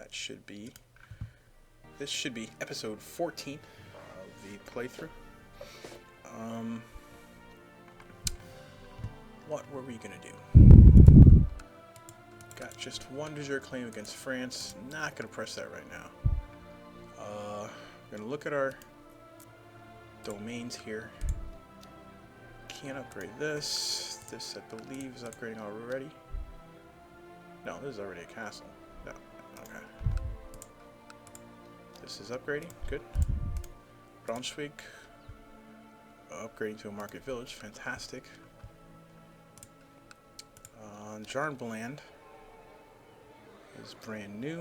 that should be... This should be episode 14 of the playthrough. What were we gonna do? Got just one de jure claim against France. Not gonna press that right now. We're gonna look at our domains here. Can't upgrade this. This, I believe, is upgrading already. No, this is already a castle. No, okay. This is upgrading. Good. Braunschweig. Upgrading to a market village. Fantastic. Jarnbland is brand new.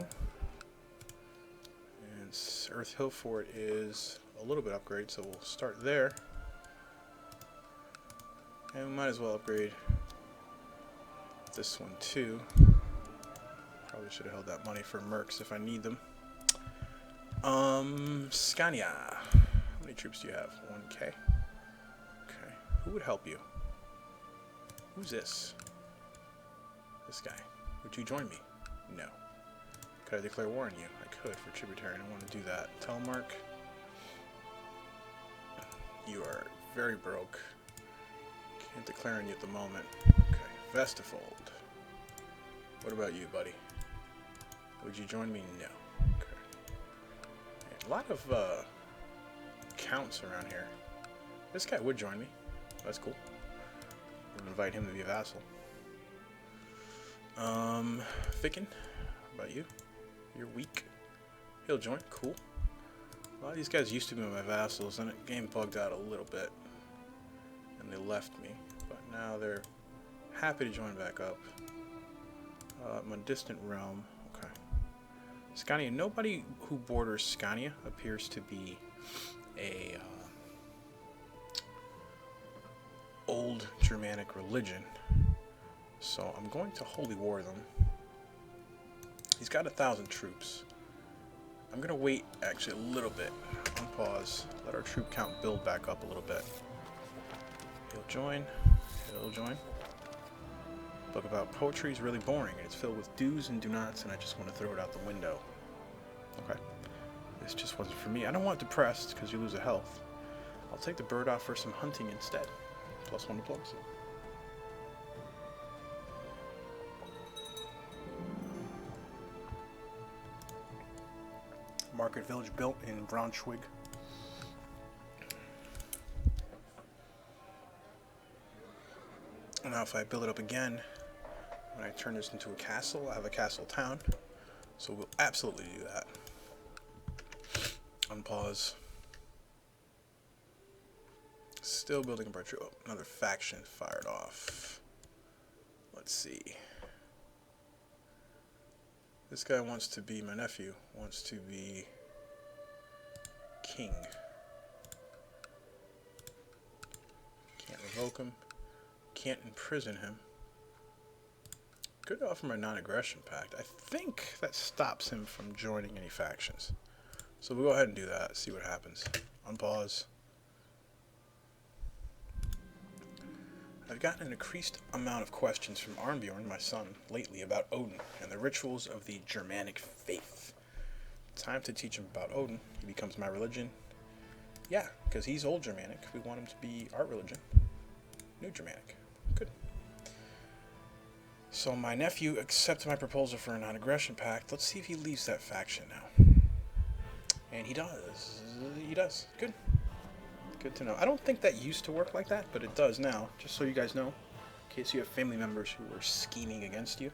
And Earth Hill Fort is a little bit upgrade, so we'll start there. And we might as well upgrade this one too. Probably should have held that money for mercs if I need them. Scania. How many troops do you have? 1k. Okay. Who would help you? Who's this? This guy. Would you join me? No. Could I declare war on you? I could for tributary. I don't want to do that. Telemark. You are very broke. Can't declare on you at the moment. Okay. Vestifold. What about you, buddy? Would you join me? No. Okay. A lot of counts around here. This guy would join me. That's cool. We'll invite him to be a vassal. Ficken, how about you? You're weak. He'll join. Cool. A lot of these guys used to be my vassals, and the game bugged out a little bit, and they left me. But now they're happy to join back up. My distant realm. Okay. Scania. Nobody who borders Scania appears to be a old Germanic religion. So I'm going to holy war them. He's got 1,000 troops. I'm going to wait actually a little bit. On pause. Let our troop count build back up a little bit. He'll join. He'll join. Book about poetry is really boring. It's filled with do's and do nots, and I just want to throw it out the window. Okay. This just wasn't for me. I don't want depressed because you lose a health. I'll take the bird off for some hunting instead. +1 diplomacy. Market village built in Braunschweig. Now if I build it up again, when I turn this into a castle, I have a castle town. So we'll absolutely do that. Unpause. Still building a bird troop. Oh, another faction fired off. Let's see. This guy wants to be, my nephew, wants to be king. Can't revoke him. Can't imprison him. Could offer him a non-aggression pact. I think that stops him from joining any factions. So we'll go ahead and do that, see what happens. Unpause. I've gotten an increased amount of questions from Arnbjorn, my son, lately about Odin and the rituals of the Germanic faith. Time to teach him about Odin. He becomes my religion. Yeah, because he's old Germanic. We want him to be our religion. New Germanic. Good. So my nephew accepted my proposal for a non-aggression pact. Let's see if he leaves that faction now. And he does. He does. Good. Good to know. I don't think that used to work like that, but it does now. Just so you guys know, in case you have family members who are scheming against you,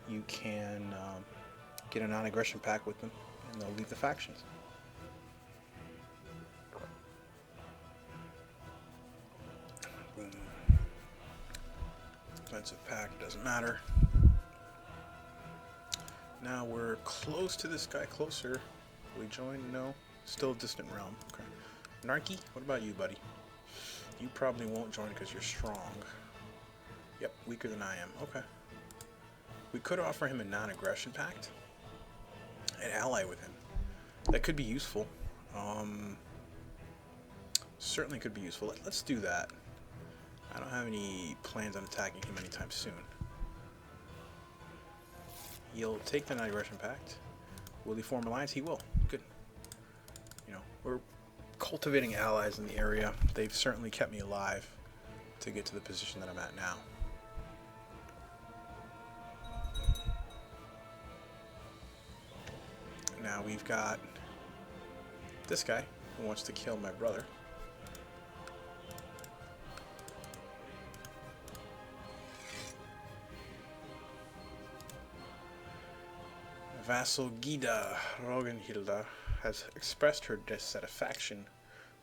you can get a non-aggression pact with them, and they'll leave the factions. Boom. Defensive pact doesn't matter. Now we're close to this guy. Closer. Will we join? No. Still a distant realm. Okay. Narky, what about you, buddy? You probably won't join because you're strong. Yep, weaker than I am. Okay. We could offer him a non-aggression pact and ally with him. That could be useful. Certainly could be useful. Let's do that. I don't have any plans on attacking him anytime soon. He'll take the non-aggression pact. Will he form alliance? He will. Good. You know, we're cultivating allies in the area. They've certainly kept me alive to get to the position that I'm at now. Now we've got this guy who wants to kill my brother. Vassal Gida Rogenhilda has expressed her dissatisfaction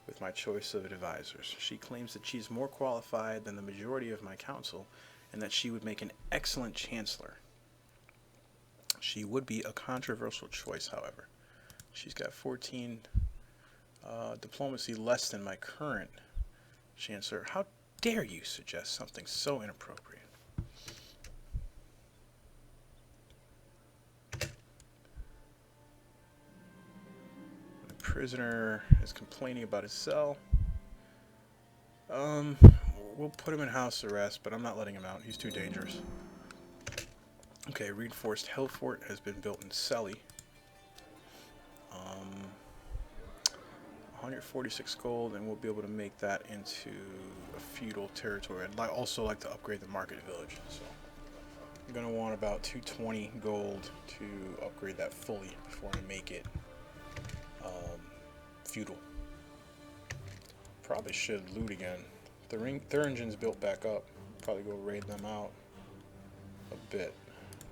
with my choice of advisors. She claims that she is more qualified than the majority of my council and that she would make an excellent chancellor. She would be a controversial choice, however. She's got 14 diplomacy less than my current chancellor. How dare you suggest something so inappropriate? The prisoner is complaining about his cell. We'll put him in house arrest, but I'm not letting him out. He's too dangerous. Okay, reinforced Hell Fort has been built in Selly. 146 gold, and we'll be able to make that into a feudal territory. I'd also like to upgrade the market village, so I'm going to want about 220 gold to upgrade that fully before I make it feudal. Probably should loot again. The Thuringians built back up. Probably go raid them out a bit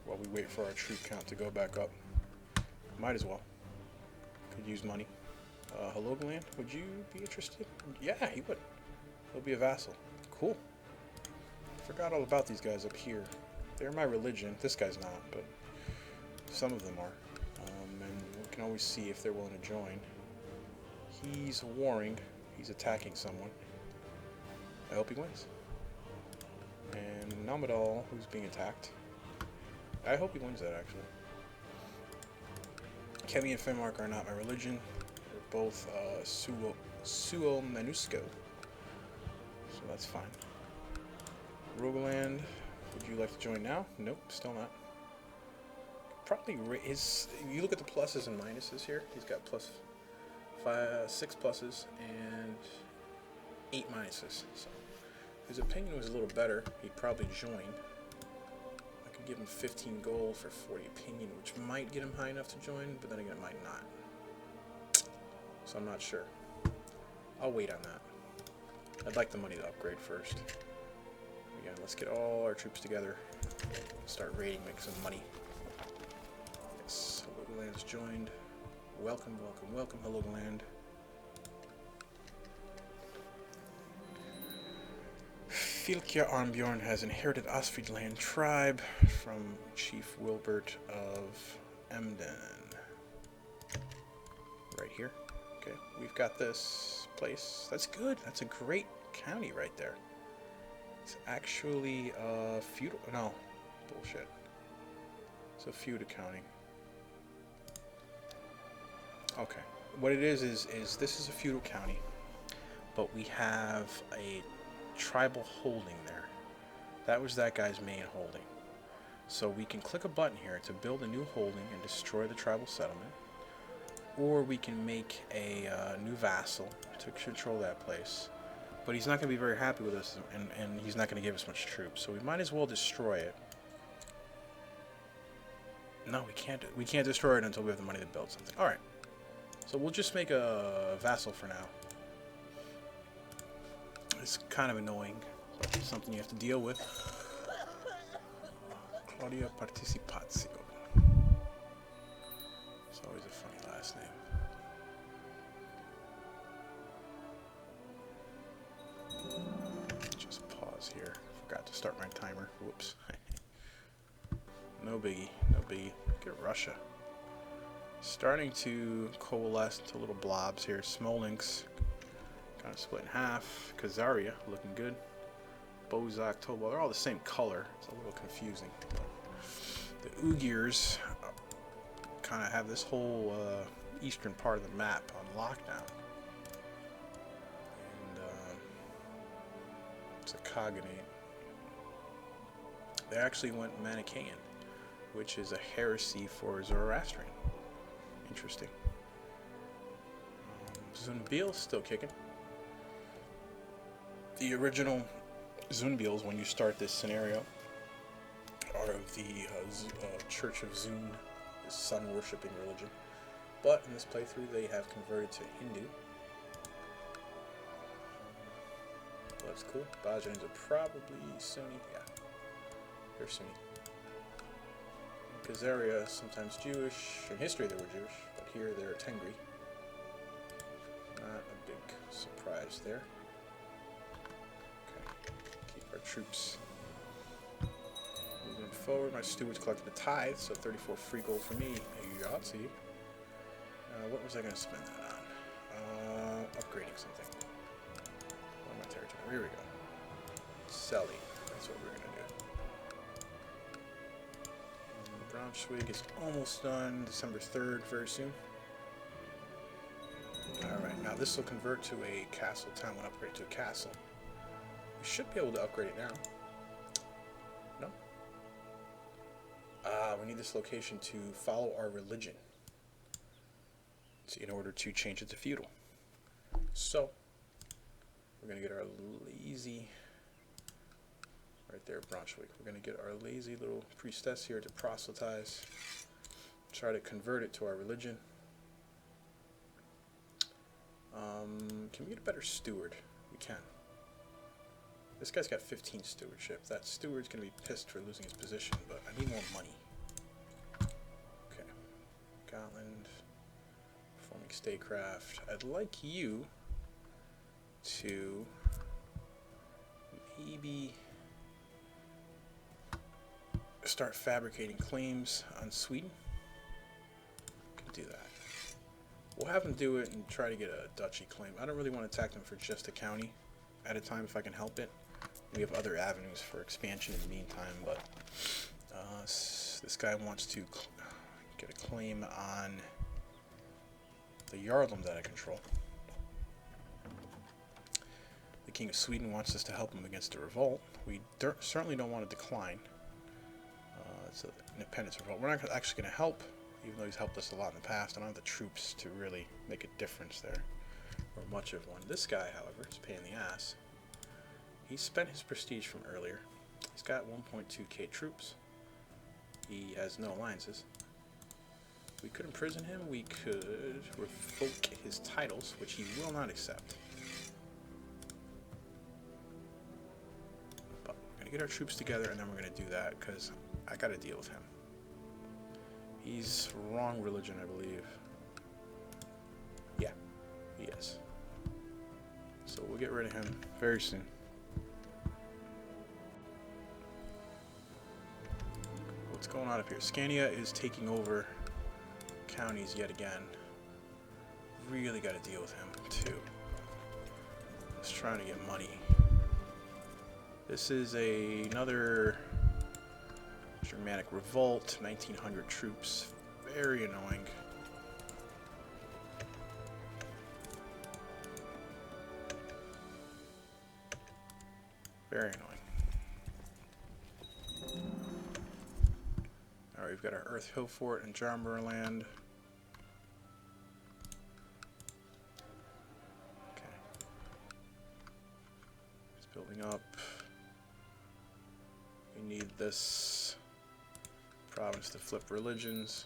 while we wait for our troop count to go back up. Might as well. Could use money. Hello, Gotland, would you be interested? Yeah, he would. He'll be a vassal. Cool. Forgot all about these guys up here. They're my religion. This guy's not, but some of them are. And we can always see if they're willing to join. He's warring. He's attacking someone. I hope he wins. And Namadal, who's being attacked. I hope he wins that, actually. Kemi and Fenmark are not my religion. They're both Suo Manusco. So that's fine. Rogaland, would you like to join now? Nope, still not. Probably you look at the pluses and minuses here. He's got six pluses and 8 minuses. So if his opinion was a little better, he'd probably join. I could give him 15 gold for 40 opinion, which might get him high enough to join, but then again, it might not. So I'm not sure. I'll wait on that. I'd like the money to upgrade first. Again, let's get all our troops together. Start raiding, make some money. Yes, Helgoland's joined. Welcome, welcome, welcome, Helgoland. Fylkja Arnbjorn has inherited Asfridland tribe from Chief Wilbert of Emden. Right here. Okay, we've got this place. That's good. That's a great county right there. It's actually feudal. No, bullshit. It's a feudal county. Okay, what it is this is a feudal county, but we have a tribal holding there. That was that guy's main holding. So we can click a button here to build a new holding and destroy the tribal settlement, or we can make a new vassal to control that place. But he's not going to be very happy with us, and he's not going to give us much troops. So we might as well destroy it. No, we can't. We can't destroy it until we have the money to build something. All right. So we'll just make a vassal for now. It's kind of annoying, but it's something you have to deal with. Claudia Participazio. It's always a funny last name. Just pause here. Forgot to start my timer. Whoops. No biggie. No biggie. Look at Russia. Starting to coalesce into little blobs here. Smolensk kind of split in half. Khazaria looking good. Bozak, Tobol, they're all the same color. It's a little confusing. The Ugirs kind of have this whole eastern part of the map on lockdown. And it's a Khaganate. They actually went Manichaean, which is a heresy for Zoroastrian. Interesting. Zunbiel still kicking. The original Zunbiels, when you start this scenario, are of the Church of Zun, the sun-worshipping religion. But in this playthrough, they have converted to Hindu. That's cool. Bajans are probably Sunni. Yeah, they're Sunni. Khazaria, sometimes Jewish. In history, they were Jewish, but here they're Tengri. Not a big surprise there. Okay, keep our troops moving forward. My steward's collected a tithe, so 34 free gold for me. Yahtzee. What was I going to spend that on? Upgrading something. On my territory. Here we go. Selling. That's what we're going to do. Braunschweig is almost done. December 3rd, very soon. Alright, now this will convert to a castle town when upgraded to a castle. We should be able to upgrade it now. No? We need this location to follow our religion in order to change it to feudal. So, we're going to get our lazy, right there, Braunschweig. We're going to get our lazy little priestess here to proselytize, try to convert it to our religion. Can we get a better steward? We can. This guy's got 15 stewardship. That steward's going to be pissed for losing his position, but I need more money. Okay. Gotland. Performing statecraft. I'd like you to maybe start fabricating claims on Sweden. Can do that. We'll have them do it and try to get a duchy claim. I don't really want to attack them for just a county at a time if I can help it. We have other avenues for expansion in the meantime, but this guy wants to get a claim on the Jarldom that I control. The King of Sweden wants us to help him against a revolt. We certainly don't want to decline. It's an independence revolt. We're not actually going to help, even though he's helped us a lot in the past. I don't have the troops to really make a difference there, or much of one. This guy, however, is a pain in the ass. He spent his prestige from earlier. He's got 1.2k troops. He has no alliances. We could imprison him. We could revoke his titles, which he will not accept. But we're going to get our troops together, and then we're going to do that, because I got to deal with him. He's wrong religion, I believe. Yeah, he is. So we'll get rid of him very soon. What's going on up here? Scania is taking over counties yet again. Really got to deal with him too. Just trying to get money. This is another Germanic revolt, 1900 troops. Very annoying. Very annoying. Alright, we've got our Earth Hill Fort in Jarmerland. Okay. It's building up. We need this province to flip religions.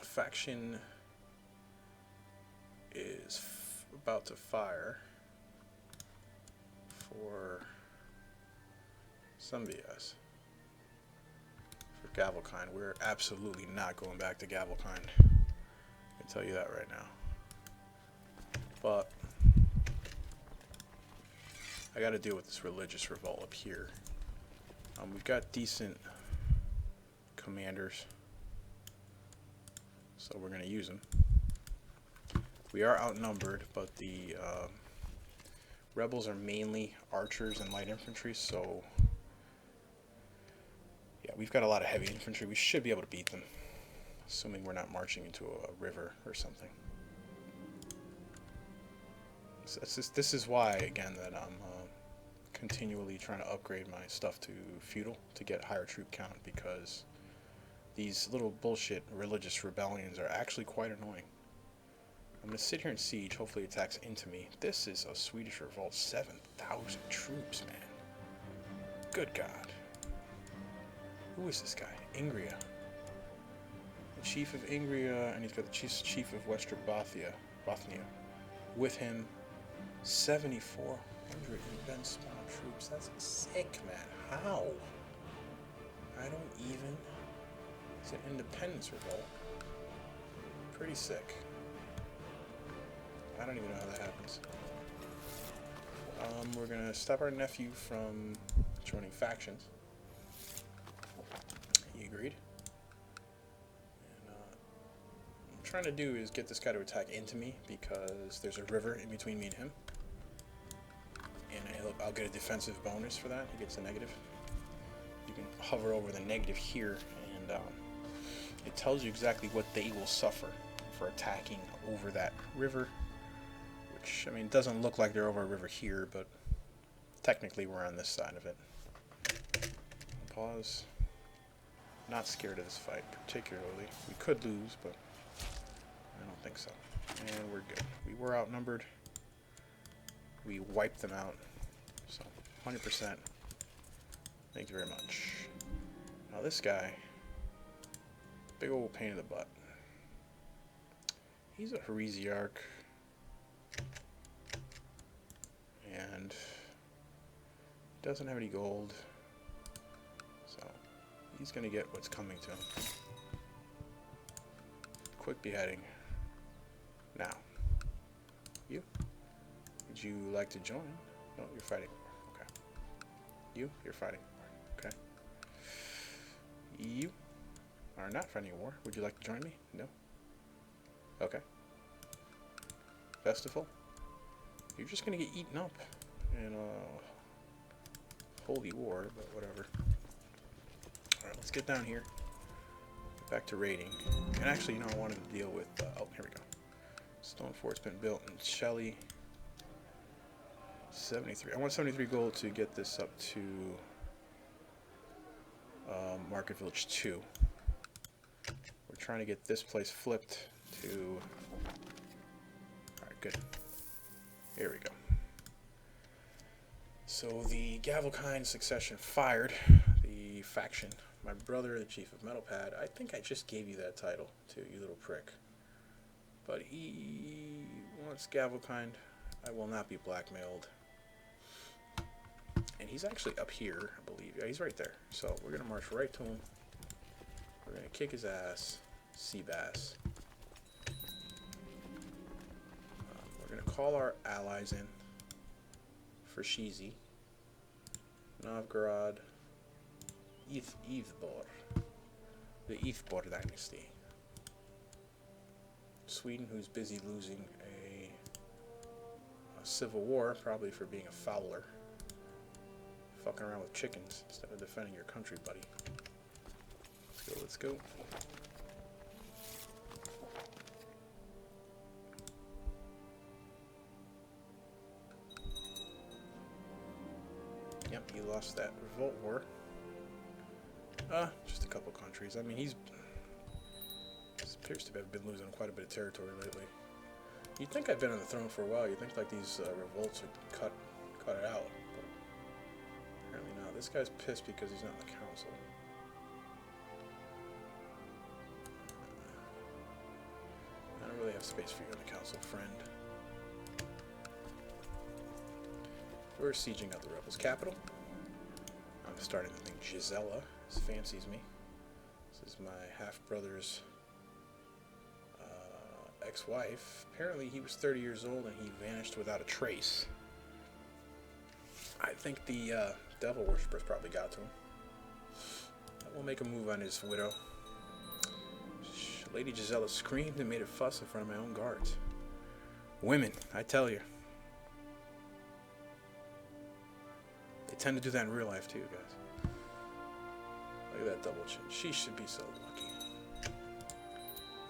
Faction is about to fire for some BS. For Gavelkind, we're absolutely not going back to Gavelkind. I can tell you that right now. But I got to deal with this religious revolt up here. We've got decent commanders, so we're going to use them. We are outnumbered, but the rebels are mainly archers and light infantry, so yeah, we've got a lot of heavy infantry. We should be able to beat them, assuming we're not marching into a river or something. So this is why, again, that I'm continually trying to upgrade my stuff to feudal to get higher troop count, because these little bullshit religious rebellions are actually quite annoying. I'm gonna sit here and siege. Hopefully it attacks into me. This is a Swedish revolt. 7,000 troops, man. Good God. Who is this guy? Ingria. The chief of Ingria, and he's got the chief of Western Bothnia. With him, 7,400 event spawn troops. That's sick, man. How? I don't even. It's an independence revolt. Pretty sick. I don't even know how that happens. We're gonna stop our nephew from joining factions. He agreed. And what I'm trying to do is get this guy to attack into me because there's a river in between me and him. And I'll get a defensive bonus for that. He gets a negative. You can hover over the negative here, and it tells you exactly what they will suffer for attacking over that river. Which, I mean, it doesn't look like they're over a river here, but technically we're on this side of it. Pause. Not scared of this fight, particularly. We could lose, but I don't think so. And we're good. We were outnumbered. We wiped them out. So, 100%. Thank you very much. Now this guy, big old pain in the butt. He's a heresiarch. And doesn't have any gold. So, he's going to get what's coming to him. Quick beheading. Now, you? Would you like to join? No, you're fighting. Okay. You're fighting. Okay. You are not fighting a war. Would you like to join me? No. Okay. Festival? You're just gonna get eaten up in a holy war, but whatever. Alright, let's get down here. Back to raiding. And actually, you know, I wanted to deal with, oh, here we go. Stone fort's been built in Shelley. 73. I want 73 gold to get this up to Market Village 2. We're trying to get this place flipped to... Alright, good. Here we go. So the Gavelkind succession fired the faction. My brother, the chief of Metalpad, I think I just gave you that title too, you little prick. But he wants Gavelkind. I will not be blackmailed. And he's actually up here, I believe. Yeah, he's right there. So we're going to march right to him. We're going to kick his ass. Seabass. We're going to call our allies in for Shizi. Novgorod. Ithbor. The Ithbor dynasty. Sweden, who's busy losing a civil war, probably for being a fowler. Fucking around with chickens instead of defending your country, buddy. Let's go. Yep, he lost that revolt war. Just a couple countries. I mean, he appears to have been losing quite a bit of territory lately. You'd think I've been on the throne for a while. You'd think like these revolts would cut it out. But apparently not. This guy's pissed because he's not in the council. I don't really have space for you in the council, friend. We're sieging out the rebels' capital. I'm starting to think Gisela fancies me. This is my half-brother's ex-wife. Apparently he was 30 years old and he vanished without a trace. I think the devil worshippers probably got to him. We'll make a move on his widow. Lady Gisela screamed and made a fuss in front of my own guards. Women, I tell you. They tend to do that in real life too, guys. Look at that double chin. She should be so lucky.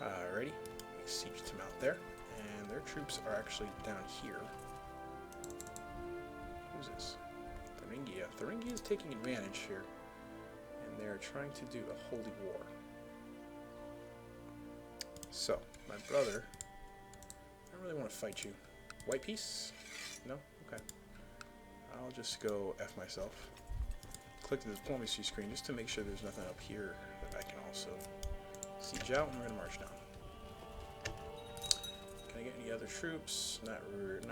Alrighty. We sieged him out there. And their troops are actually down here. Who's this? Thuringia. Thuringia is taking advantage here. And they're trying to do a holy war. So, my brother, I don't really want to fight you. White peace? No? Okay. I'll just go F myself. Click the diplomacy screen just to make sure there's nothing up here that I can also siege out, and we're going to march down. Can I get any other troops? Not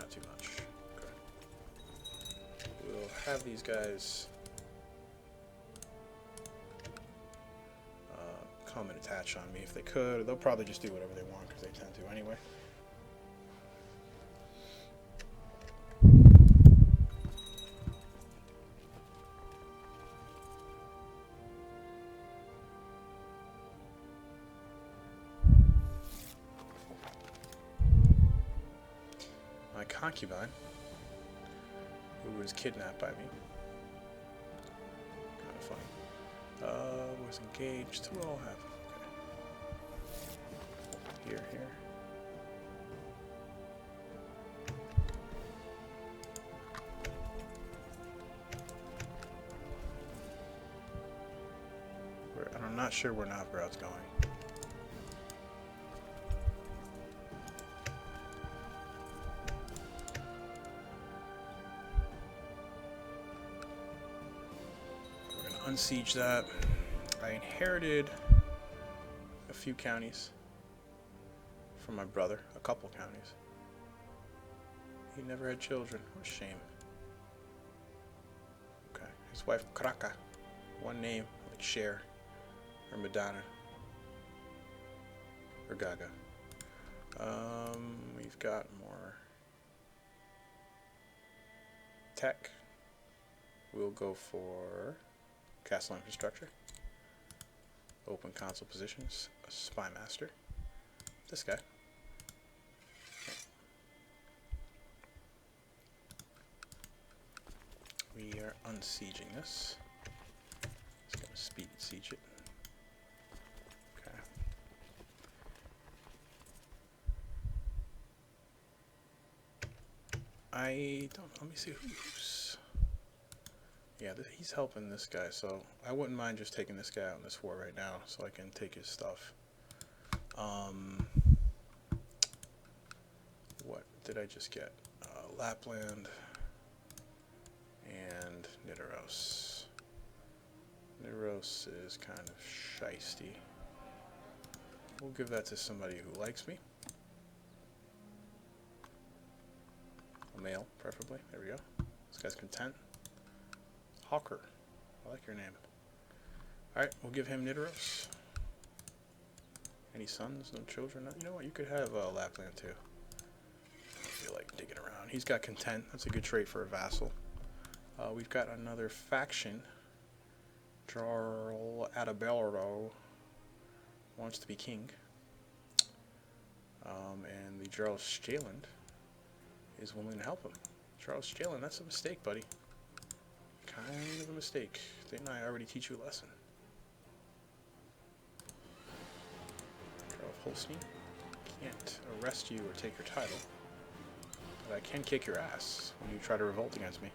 too much. Okay. We'll have these guys come and attach on me if they could. They'll probably just do whatever they want because they tend to anyway. My concubine, who was kidnapped by me. Kind of funny. Was engaged. We'll all have. Okay. Here. I'm not sure where Novgorod's going. We're gonna unsiege that. I inherited a few counties from my brother, a couple counties. He never had children. What a shame. Okay, his wife Kraka, one name like Cher, or Madonna, or Gaga. We've got more tech. We'll go for castle infrastructure. Open console positions, a spy master. This guy. We are unsieging this. Just gonna speed siege it. Okay. I don't. Let me see who's. Yeah, he's helping this guy, so I wouldn't mind just taking this guy out in this war right now, so I can take his stuff. What did I just get? Lapland and Nidaros. Nidaros is kind of shisty. We'll give that to somebody who likes me. A male, preferably. There we go. This guy's content. Hawker. I like your name. Alright, we'll give him Nidaros. Any sons? No children? You know what? You could have Lapland too. I feel like digging around. He's got content. That's a good trait for a vassal. We've got another faction. Jarl Adalberto wants to be king. And the Jarl Stjeland is willing to help him. Jarl Stjeland, that's a mistake, buddy. Kind of a mistake. Didn't I already teach you a lesson? Jarl Holstein. Can't arrest you or take your title. But I can kick your ass when you try to revolt against me.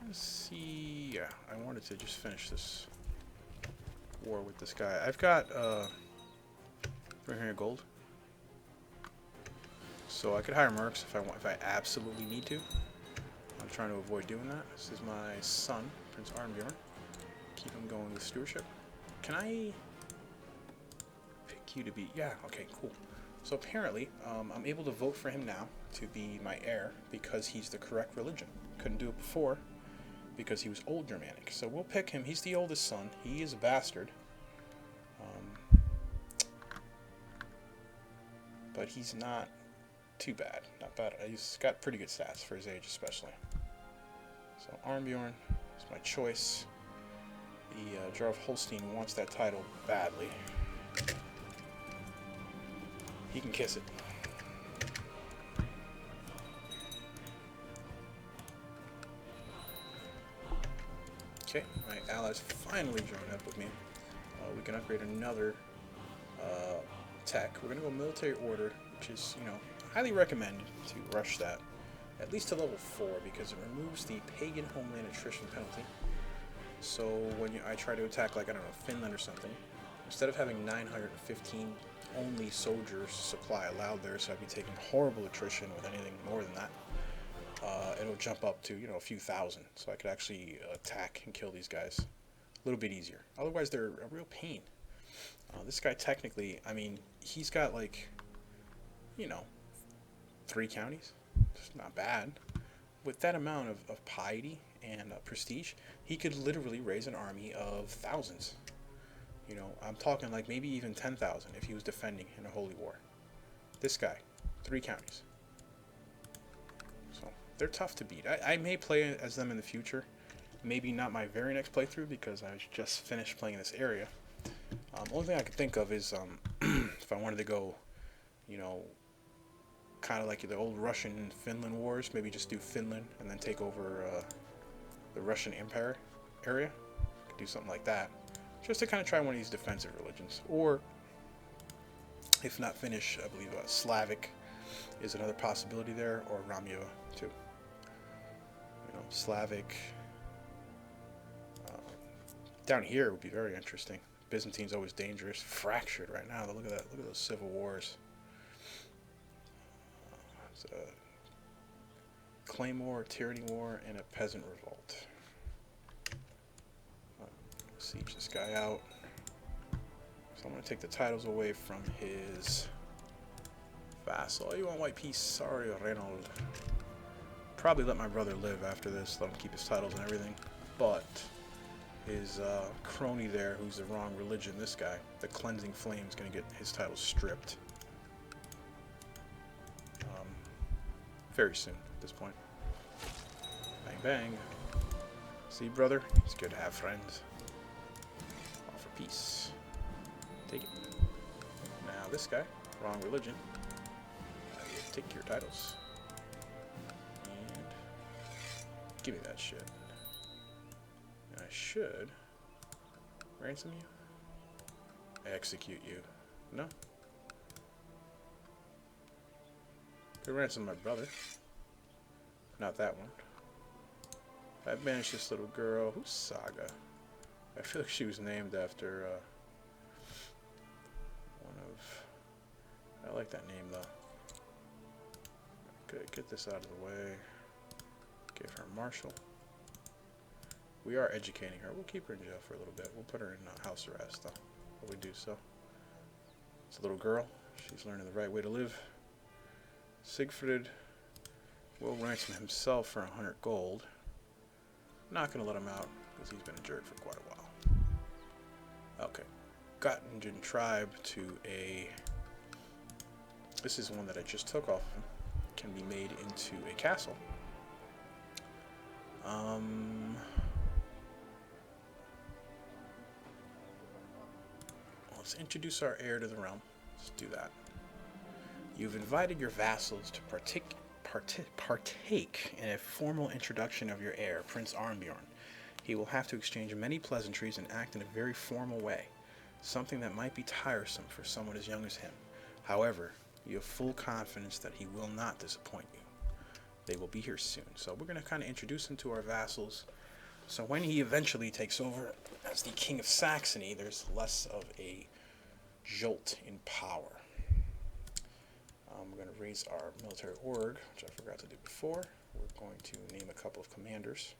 Let's see. Yeah, I wanted to just finish this war with this guy. I've got 300 gold, so I could hire mercs if I want, if I absolutely need to. I'm trying to avoid doing that. This is my son, Prince Armbjorn. Keep him going with stewardship. Can I pick you to be? Yeah. Okay. Cool. So apparently, I'm able to vote for him now to be my heir because he's the correct religion. Couldn't do it before because he was Old Germanic. So we'll pick him. He's the oldest son. He is a bastard. But he's not too bad. Not bad. He's got pretty good stats for his age, especially. So Armbjorn is my choice. The Jarl of Holstein wants that title badly. He can kiss it. Okay, my allies finally joined up with me. We can upgrade another tech. We're going to go military order, which is, you know, highly recommended to rush that. At least to level 4, because it removes the pagan homeland attrition penalty. So when I try to attack, like, I don't know, Finland or something, instead of having 915 only soldiers supply allowed there, so I'd be taking horrible attrition with anything more than that, it'll jump up to, a few thousand, so I could actually attack and kill these guys a little bit easier. Otherwise, they're a real pain. This guy, technically, I mean, he's got, like, 3 counties. It's not bad. With that amount of piety and prestige, he could literally raise an army of thousands. I'm talking like maybe even 10,000 if he was defending in a holy war. This guy, 3 counties. So they're tough to beat. I may play as them in the future. Maybe not my very next playthrough because I just finished playing this area. Only thing I could think of is if I wanted to go, kind of like the old Russian-Finland wars, maybe just do Finland and then take over the Russian Empire area. Could do something like that, just to kind of try one of these defensive religions. Or, if not Finnish, I believe Slavic is another possibility there, or Ramyeva too. Slavic. Down here would be very interesting. Byzantine's always dangerous. Fractured right now. Look at that. Look at those civil wars. It's a claim war, tyranny war, and a peasant revolt. Siege this guy out. So I'm going to take the titles away from his vassal. Oh, you want white peace? Sorry, Reynold. Probably let my brother live after this. Let him keep his titles and everything. But his crony there, who's the wrong religion, this guy, the Cleansing Flame, is going to get his titles stripped. Very soon at this point. Bang, bang. See, brother? It's good to have friends. Offer peace. Take it. Now, this guy, wrong religion. Take your titles. And give me that shit. And I should ransom you. Execute you. No? Could ransom my brother. Not that one. I banished this little girl. Who's Saga? I feel like she was named after one of... I like that name though. Okay, get this out of the way. Give her marshal. We are educating her. We'll keep her in jail for a little bit. We'll put her in house arrest though. But we do so. It's a little girl. She's learning the right way to live. Siegfried will ransom himself for 100 gold. Not going to let him out because he's been a jerk for quite a while. Okay. Gotland tribe to a... This is one that I just took off of him. Can be made into a castle. Let's introduce our heir to the realm. Let's do that. You've invited your vassals to partake in a formal introduction of your heir, Prince Arnbjorn. He will have to exchange many pleasantries and act in a very formal way, something that might be tiresome for someone as young as him. However, you have full confidence that he will not disappoint you. They will be here soon. So we're going to kind of introduce him to our vassals. So when he eventually takes over as the King of Saxony, there's less of a jolt in power. We're going to raise our military org, which I forgot to do before. We're going to name a couple of commanders.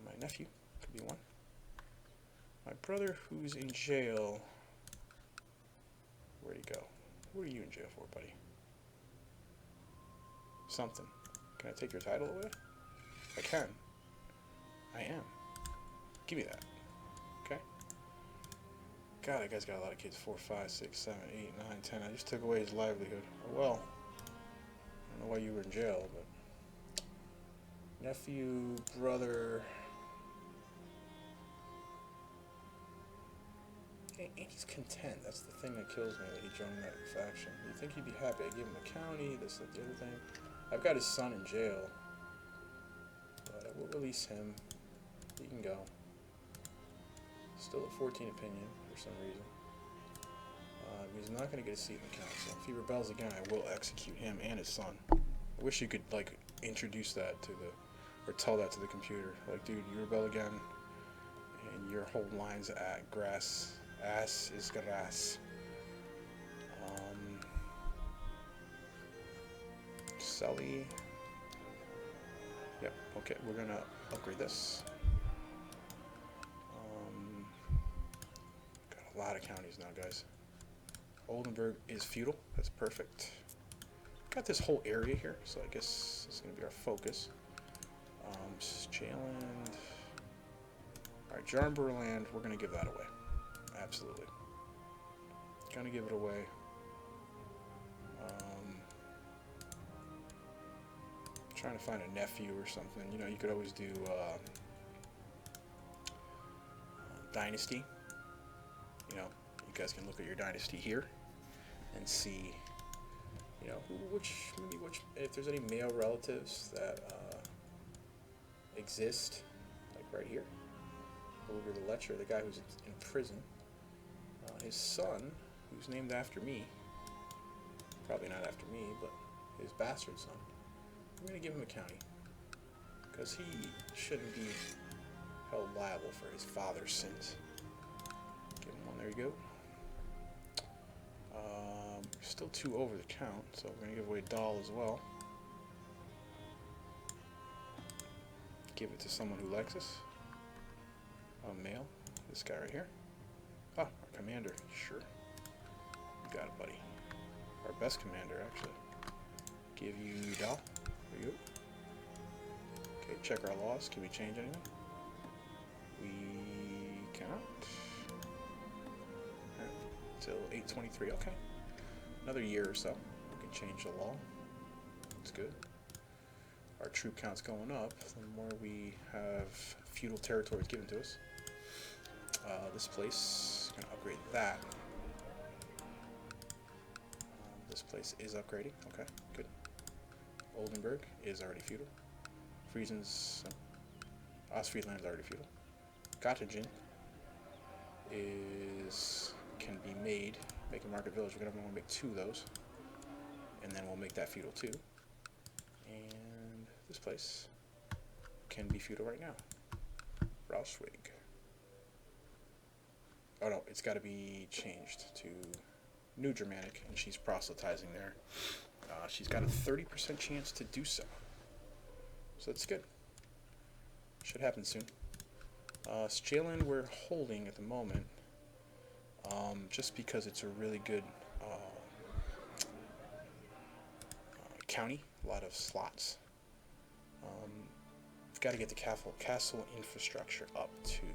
My nephew could be one. My brother, who's in jail. Where'd he go? What are you in jail for, buddy? Something. Can I take your title away? I can. I am. Give me that. Okay. God, that guy's got a lot of kids. 4, 5, 6, 7, 8, 9, 10. I just took away his livelihood. Oh, well. I don't know why you were in jail, but... Nephew, brother... He's content. That's the thing that kills me, that he joined that faction. You think he'd be happy? I gave him a county, this, that, the other thing. I've got his son in jail. But I will release him. He can go. Still at 14 opinion, for some reason. He's not going to get a seat in the council. If he rebels again, I will execute him and his son. I wish you could, like, introduce that to or tell that to the computer. Like, dude, you rebel again, and your whole line's at grass. Ass is grass. Sully. Yep. Okay, we're gonna upgrade this. Got a lot of counties now, guys. Oldenburg is feudal. That's perfect. Got this whole area here, so I guess this is gonna be our focus. Jayland. Alright, Jarnberland, we're gonna give that away. Absolutely. Gonna give it away. Trying to find a nephew or something. You know, you could always do dynasty. You know, you guys can look at your dynasty here and see, you know, which if there's any male relatives that exist, like right here. Over the Letcher, the guy who's in prison. His son, who's named after me, probably not after me, but his bastard son. I'm going to give him a county, because he shouldn't be held liable for his father's sins. Give him one, there you go. Still 2 over the count, so we're going to give away Dahl as well. Give it to someone who likes us. A male, this guy right here. Ah, our commander, sure. You got it, buddy. Our best commander, actually. Give you Dahl. There you go. Okay, check our laws. Can we change anything? We cannot. Till 823. Okay. Another year or so. We can change the law. That's good. Our troop count's going up. The more we have feudal territories given to us. This place, gonna upgrade that. This place is upgrading. Okay, good. Oldenburg is already feudal. Friesen's, Ostfriesland is already feudal. Göttingen can be made. Make a market village. We're gonna want to make 2 of those, and then we'll make that feudal too. And this place can be feudal right now. Braunschweig. Oh no, it's got to be changed to New Germanic, and she's proselytizing there. She's got a 30% chance to do so. So that's good. Should happen soon. Jayland we're holding at the moment, just because it's a really good county, a lot of slots. We've got to get the castle infrastructure up to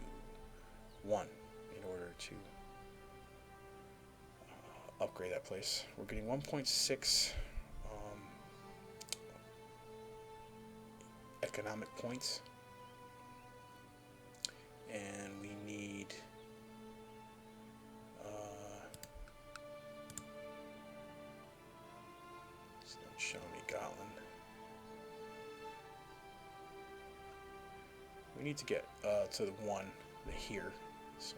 1 in order to upgrade that place. We're getting 1.6 economic points, and we need it's not showing me Gotland. We need to get to the 1 here, so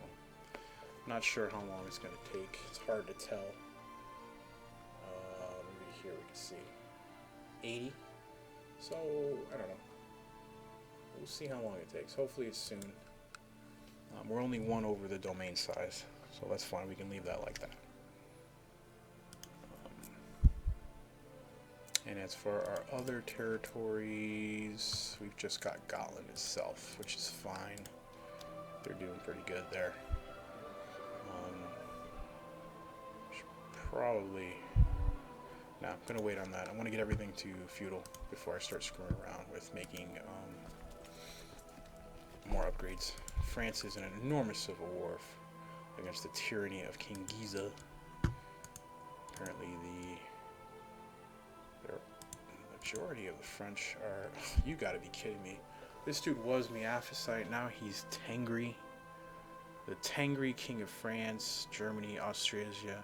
I'm not sure how long it's going to take. It's hard to tell. Maybe here we can see 80. So I don't know. We'll see how long it takes. Hopefully it's soon. We're only 1 over the domain size, so that's fine. We can leave that like that. And as for our other territories, we've just got Gotland itself, which is fine. They're doing pretty good there. Probably. No, I'm gonna wait on that. I want to get everything to feudal before I start screwing around with making more upgrades. France is in an enormous civil war against the tyranny of King Giza. Apparently, the majority of the French are. You gotta be kidding me! This dude was Miaphysite. Now he's Tengri. The Tengri King of France, Germany, Austrasia,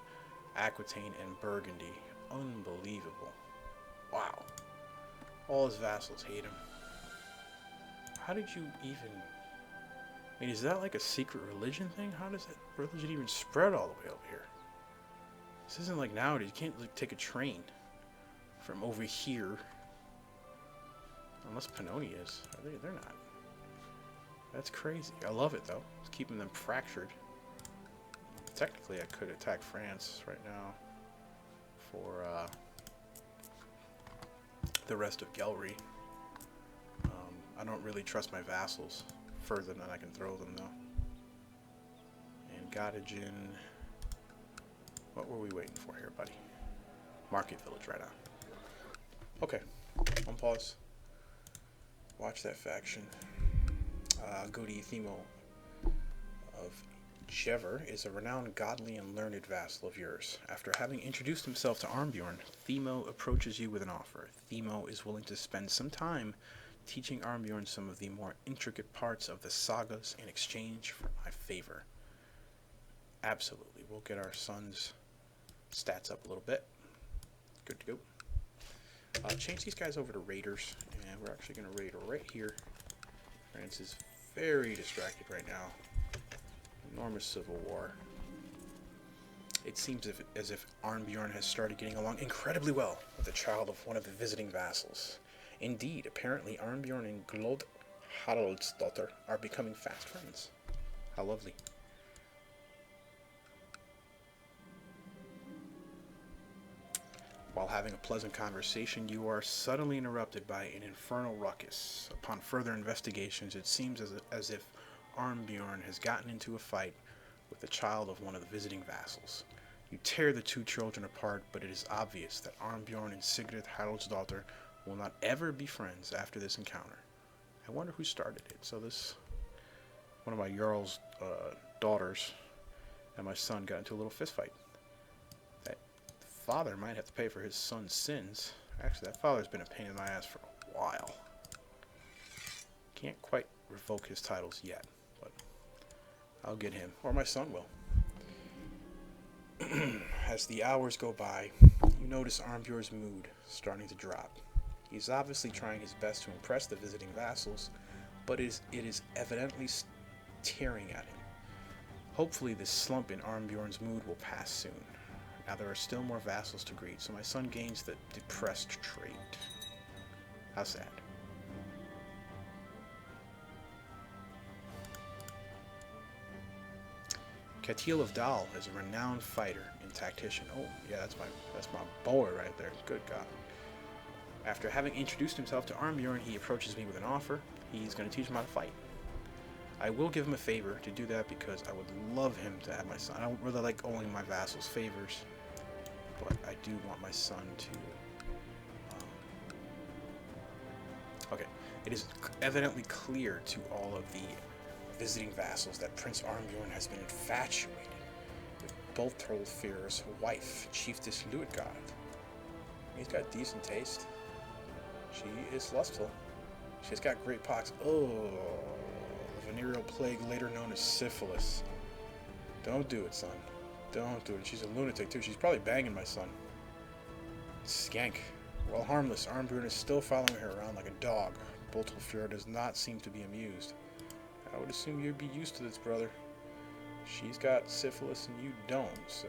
Aquitaine, and Burgundy. Unbelievable. Wow. All his vassals hate him. How did you even... I mean, is that like a secret religion thing? How does that religion even spread all the way over here? This isn't like nowadays. You can't like, take a train from over here. Unless Panoni is. Are they? They're not. That's crazy. I love it, though. It's keeping them fractured. Technically, I could attack France right now for the rest of Gelry. I don't really trust my vassals further than I can throw them, though. And Gottingen. What were we waiting for here, buddy? Market Village right now. Okay. Unpause. Watch that faction. Godi Themo of Jever is a renowned, godly, and learned vassal of yours. After having introduced himself to Armbjorn, Themo approaches you with an offer. Themo is willing to spend some time teaching Armbjorn some of the more intricate parts of the sagas in exchange for my favor. Absolutely. We'll get our son's stats up a little bit. Good to go. Change these guys over to raiders, and we're actually going to raid right here. France is very distracted right now. Enormous civil war. It seems as if Arnbjorn has started getting along incredibly well with the child of one of the visiting vassals. Indeed, apparently Arnbjorn and Glod Haraldsdottir are becoming fast friends. How lovely. While having a pleasant conversation, you are suddenly interrupted by an infernal ruckus. Upon further investigations, it seems as if Arnbjorn has gotten into a fight with the child of one of the visiting vassals. You tear the two children apart, but it is obvious that Arnbjorn and Sigrid Haraldsdottir will not ever be friends after this encounter. I wonder who started it. So this, one of my Jarl's daughters and my son got into a little fist fight. That father might have to pay for his son's sins. Actually, that father's been a pain in my ass for a while. Can't quite revoke his titles yet, but I'll get him, or my son will. As the hours go by, you notice Arnbjorn's mood starting to drop. He's obviously trying his best to impress the visiting vassals, but it is evidently tearing at him. Hopefully this slump in Arnbjorn's mood will pass soon. Now there are still more vassals to greet, so my son gains the depressed trait. How sad. Katil of Dal is a renowned fighter and tactician. Oh, yeah, that's my boy right there. Good God. After having introduced himself to Arnbjorn, he approaches me with an offer. He's going to teach him how to fight. I will give him a favor to do that because I would love him to have my son. I don't really like owing my vassals favors, but I do want my son to... Okay, it is evidently clear to all of the visiting vassals that Prince Arnbjorn has been infatuated with Boltolfir's wife, Chieftess Luitgard. He's got decent taste. She is lustful. She's got great pox. Oh, the venereal plague later known as syphilis. Don't do it, son. Don't do it. She's a lunatic, too. She's probably banging my son. Skank. While harmless, Arnbjorn is still following her around like a dog. Boltolfir does not seem to be amused. I would assume you'd be used to this, brother. She's got syphilis and you don't, so...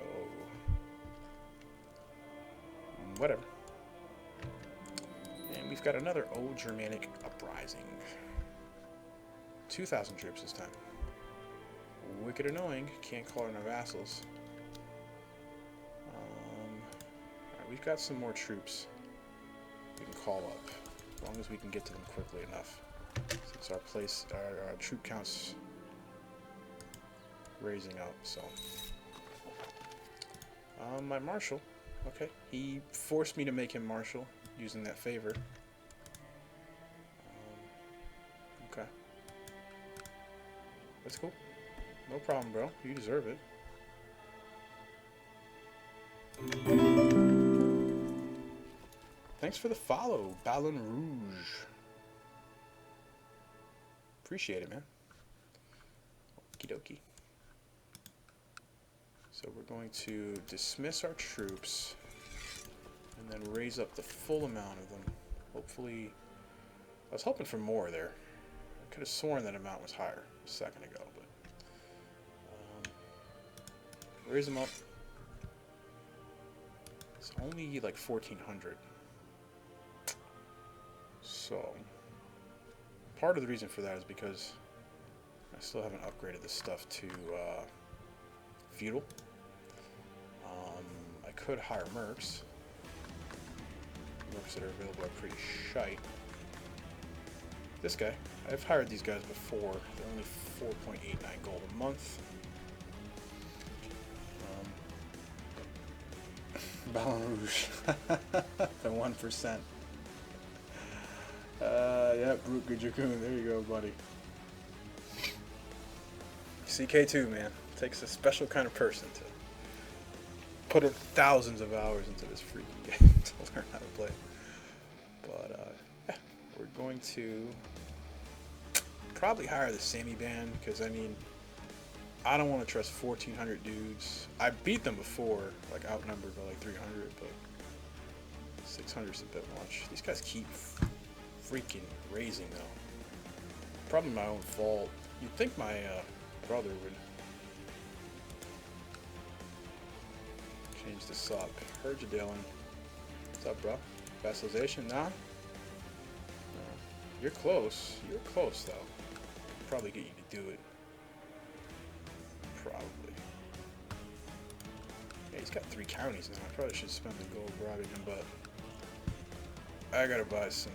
whatever. And we've got another old Germanic uprising. 2,000 troops this time. Wicked annoying. Can't call in our vassals. Alright, we've got some more troops we can call up. As long as we can get to them quickly enough. Since our troop count's raising up, so. My marshal. Okay, he forced me to make him marshal using that favor. Okay. That's cool. No problem, bro. You deserve it. Thanks for the follow, Ballon Rouge. Appreciate it, man. Okie dokie. So we're going to dismiss our troops and then raise up the full amount of them. Hopefully, I was hoping for more there. I could have sworn that amount was higher a second ago, but raise them up. It's only like 1,400. So part of the reason for that is because I still haven't upgraded this stuff to feudal. I could hire mercs. Mercs that are available are pretty shite. This guy, I've hired these guys before. They're only 4.89 gold a month. Baton Rouge, the 1%. Yeah, Brute Gajagoon. There you go, buddy. CK2, man. Takes a special kind of person to put in thousands of hours into this freaking game to learn how to play. But yeah, we're going to probably hire the Sammy band because I mean, I don't want to trust 1,400 dudes. I beat them before, like outnumbered by like 300, but 600's a bit much. These guys keep freaking raising though. Probably my own fault. You'd think my brother would change this up. Heard you, Dylan. What's up, bro? Vassalization? Nah? No. You're close. You're close, though. Probably get you to do it. Probably. Yeah, he's got 3 counties now. I probably should spend the gold robbing him, but I gotta buy some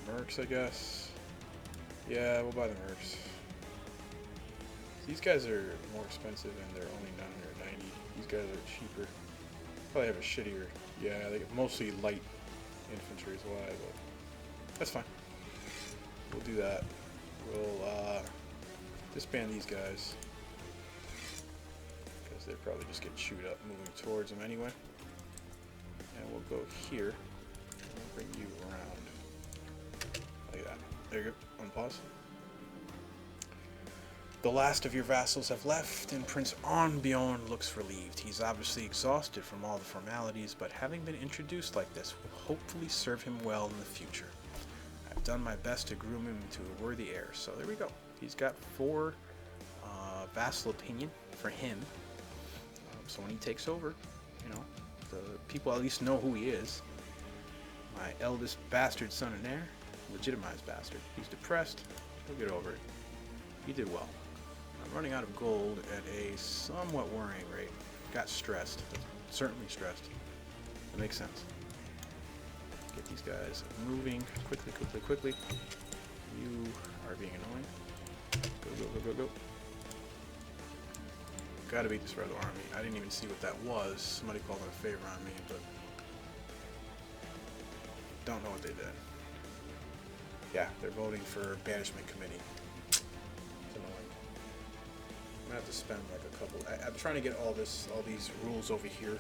mercs, I guess. Yeah, we'll buy the mercs. These guys are more expensive and they're only 990. These guys are cheaper. Probably have a shittier. Yeah, they get mostly light infantry is why, but that's fine. We'll do that. We'll disband these guys because they probably just get chewed up moving towards them anyway. And we'll go here. And we'll bring you around like that. There you go. Unpause. The last of your vassals have left, and Prince Arnbjorn looks relieved. He's obviously exhausted from all the formalities, but having been introduced like this will hopefully serve him well in the future. I've done my best to groom him into a worthy heir, so there we go. He's got 4 vassal opinion for him. So when he takes over, you know, the people at least know who he is. My eldest bastard son and heir, legitimized bastard. He's depressed. He'll get over it. He did well. I'm running out of gold at a somewhat worrying rate. Got stressed. Certainly stressed. That makes sense. Get these guys moving quickly, quickly, quickly. You are being annoying. Go, go, go, go, go. Gotta beat this red army. I didn't even see what that was. Somebody called it a favor on me, but don't know what they did. Yeah, they're voting for banishment committee. It's annoying. I'm gonna have to spend like a couple. I'm trying to get all these rules over here,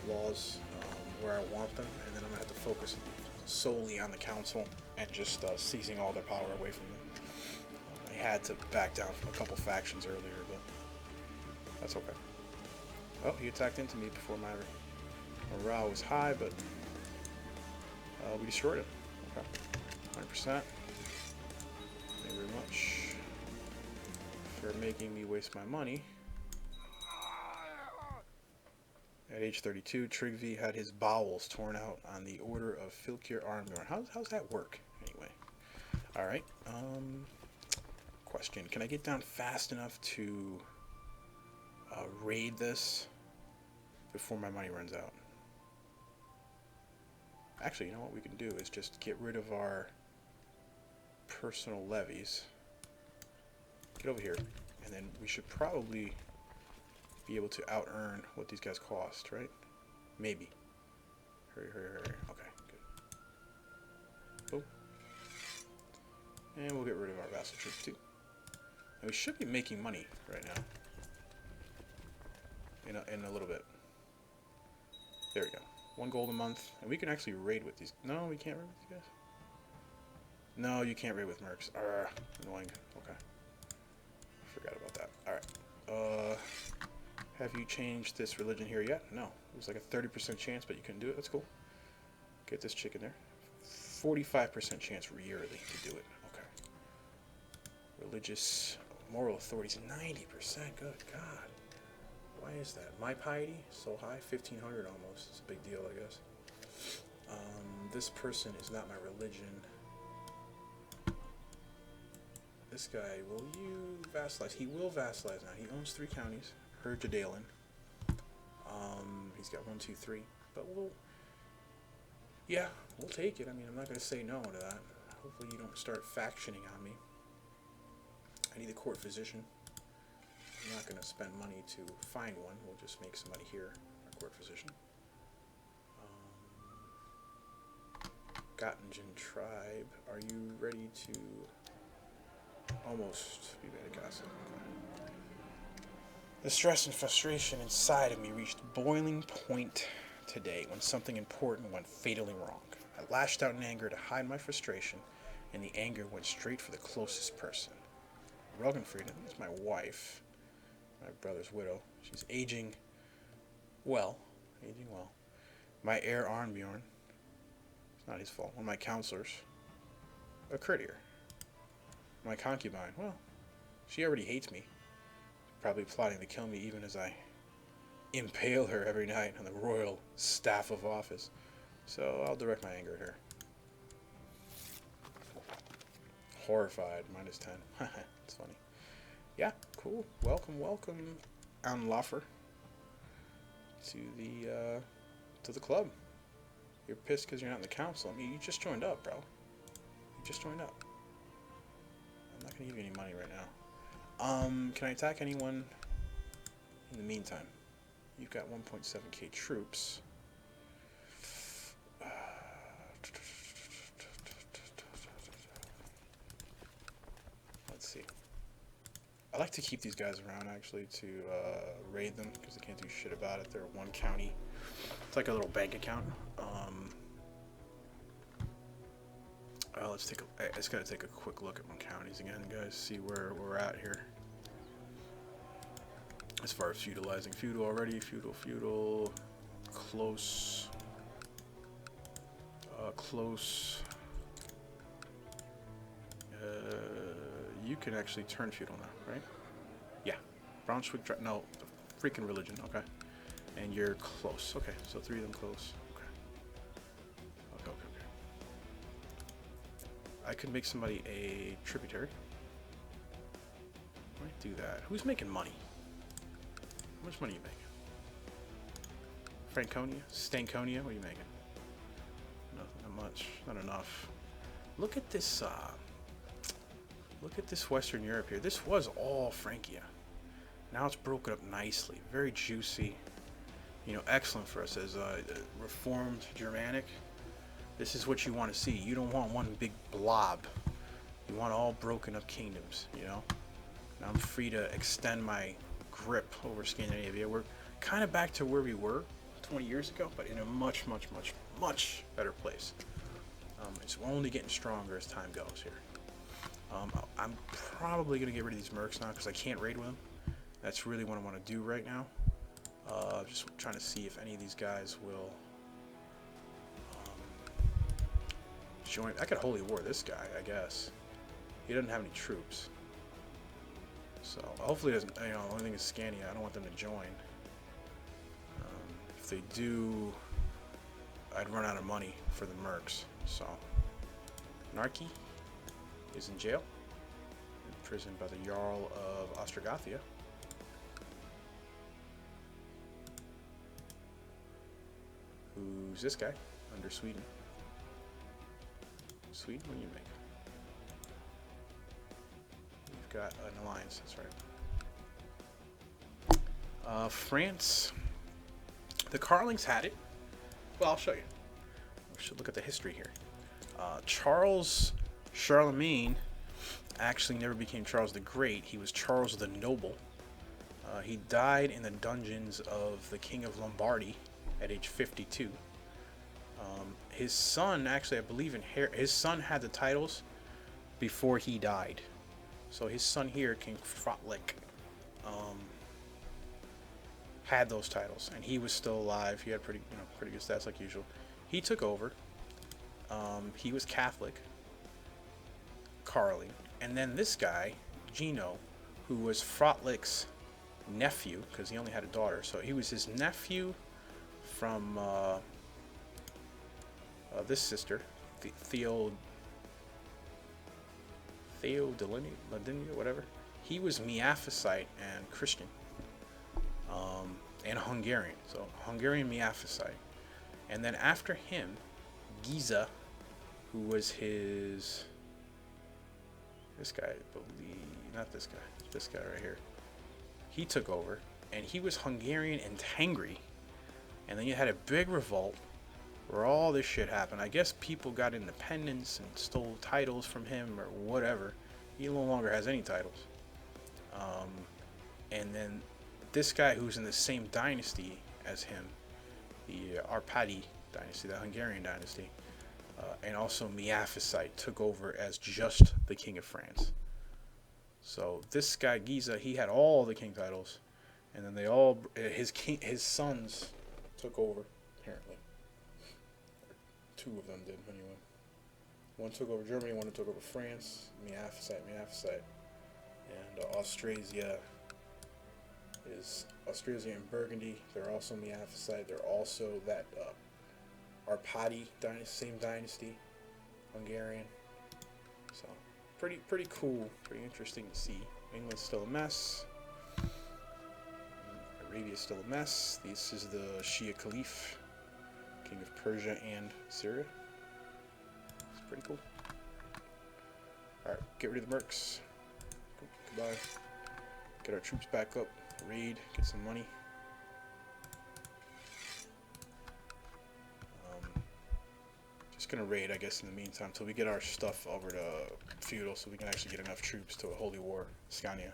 laws, where I want them, and then I'm gonna have to focus solely on the council and just seizing all their power away from them. I had to back down from a couple factions earlier, but that's okay. Oh, he attacked into me before my morale was high, but we destroyed it. Okay, 100%. Thank you very much for making me waste my money. At age 32, Tryggvi had his bowels torn out on the order of Fylkir Arnbjorn. How's that work, anyway? Alright, question. Can I get down fast enough to raid this before my money runs out? Actually, you know what we can do is just get rid of our personal levies. Get over here, and then we should probably be able to out-earn what these guys cost, right? Maybe. Hurry, hurry, hurry. Okay, good. Boom. And we'll get rid of our vassal troops too. And we should be making money right now. In a little bit. There we go. 1 gold a month. And we can actually raid with these. No, we can't raid with these guys. No, you can't raid with mercs. Annoying. Okay. Forgot about that. Alright. Have you changed this religion here yet? No. It was like a 30% chance, but you couldn't do it. That's cool. Get this chick in there. 45% chance yearly to do it. Okay. Religious moral authorities 90%. Good God. Why is that? My piety so high, 1,500 almost. It's a big deal, I guess. This person is not my religion. this guy, will you vassalize? He will vassalize now. He owns 3 counties. Herjedalen. He's got 1, 2, 3. But yeah, we'll take it. I mean, I'm not going to say no to that. Hopefully you don't start factioning on me. I need a court physician. I'm not going to spend money to find one. We'll just make somebody here a court physician. Gotland tribe, are you ready to almost be Madagascar? Okay. The stress and frustration inside of me reached boiling point today when something important went fatally wrong. I lashed out in anger to hide my frustration, and the anger went straight for the closest person. Ruggenfried is my wife, my brother's widow. She's aging well. My heir Arnbjorn, it's not his fault. One of my counselors, a courtier. My concubine, well, she already hates me. Probably plotting to kill me even as I impale her every night on the royal staff of office. So I'll direct my anger at her. Horrified, -10. It's funny. Yeah, cool. Welcome, Anloffer, to the club. You're pissed because you're not in the council. I mean, you just joined up, bro. You just joined up. I'm not gonna give you any money right now. Can I attack anyone in the meantime? You've got 1.7k troops. Let's see. I like to keep these guys around, actually, to raid them, because they can't do shit about it. They're one county. It's like a little bank account. I just gotta take a quick look at my counties again, guys, see where we're at here. As far as feudalizing, feudal already, feudal, close, you can actually turn feudal now, right? Yeah, Braunschweig, no, freaking religion, okay. And you're close, okay, so 3 of them close, okay. I could make somebody a tributary. I might do that. Who's making money? How much money are you making? Franconia? Stanconia? What are you making? Nothing, not much. Not enough. Look at this, Western Europe here. This was all Francia. Now it's broken up nicely. Very juicy. You know, excellent for us as reformed Germanic. This is what you want to see. You don't want one big blob. You want all broken up kingdoms, you know? Now I'm free to extend my grip over Scandinavia. We're kind of back to where we were 20 years ago, but in a much better place. It's only getting stronger as time goes here. I'm probably going to get rid of these mercs now because I can't raid with them. That's really what I want to do right now. Just trying to see if any of these guys will join. I could holy war this guy, I guess. He doesn't have any troops. So hopefully he doesn't, you know, the only thing is Scania. I don't want them to join. If they do, I'd run out of money for the mercs. So Narki is in jail, imprisoned by the Jarl of Ostrogothia. Who's this guy? Under Sweden. Sweden, what do you make? We've got an alliance, that's right. France. The Carlings had it. Well, I'll show you. We should look at the history here. Charlemagne actually never became Charles the Great. He was Charles the Noble. He died in the dungeons of the King of Lombardy at age 52. His son, actually, I believe, his son had the titles before he died. So his son here, King Frotlik, had those titles, and he was still alive. He had pretty good stats like usual. He took over. He was Catholic, Carling, and then this guy, Gino, who was Frotlik's nephew, because he only had a daughter. So he was his nephew from this sister, Theodolindia, whatever. He was Miaphysite and Christian, and Hungarian. So Hungarian Miaphysite. And then after him, Giza, who was this guy, I believe, not this guy right here. He took over, and he was Hungarian and Tengri. And then you had a big revolt where all this shit happened. I guess people got independence and stole titles from him or whatever. He no longer has any titles. And then this guy who's in the same dynasty as him, the Arpadi dynasty, the Hungarian dynasty, and also Miaphysite, took over as just the king of France. So this guy Giza, he had all the king titles, and then his sons took over, apparently. Two of them did, anyway. One took over Germany, one took over France, Miaphysite. And Austrasia and Burgundy. They're also Miaphysite. They're also that Arpadi dynasty, same dynasty, Hungarian. So pretty cool, pretty interesting to see. England's still a mess. Arabia's still a mess. This is the Shia Caliph, king of Persia and Syria. It's pretty cool. Alright, get rid of the mercs. Goodbye. Get our troops back up. Raid. Get some money. Just gonna raid, I guess, in the meantime, till we get our stuff over to feudal, so we can actually get enough troops to a holy war, Scania.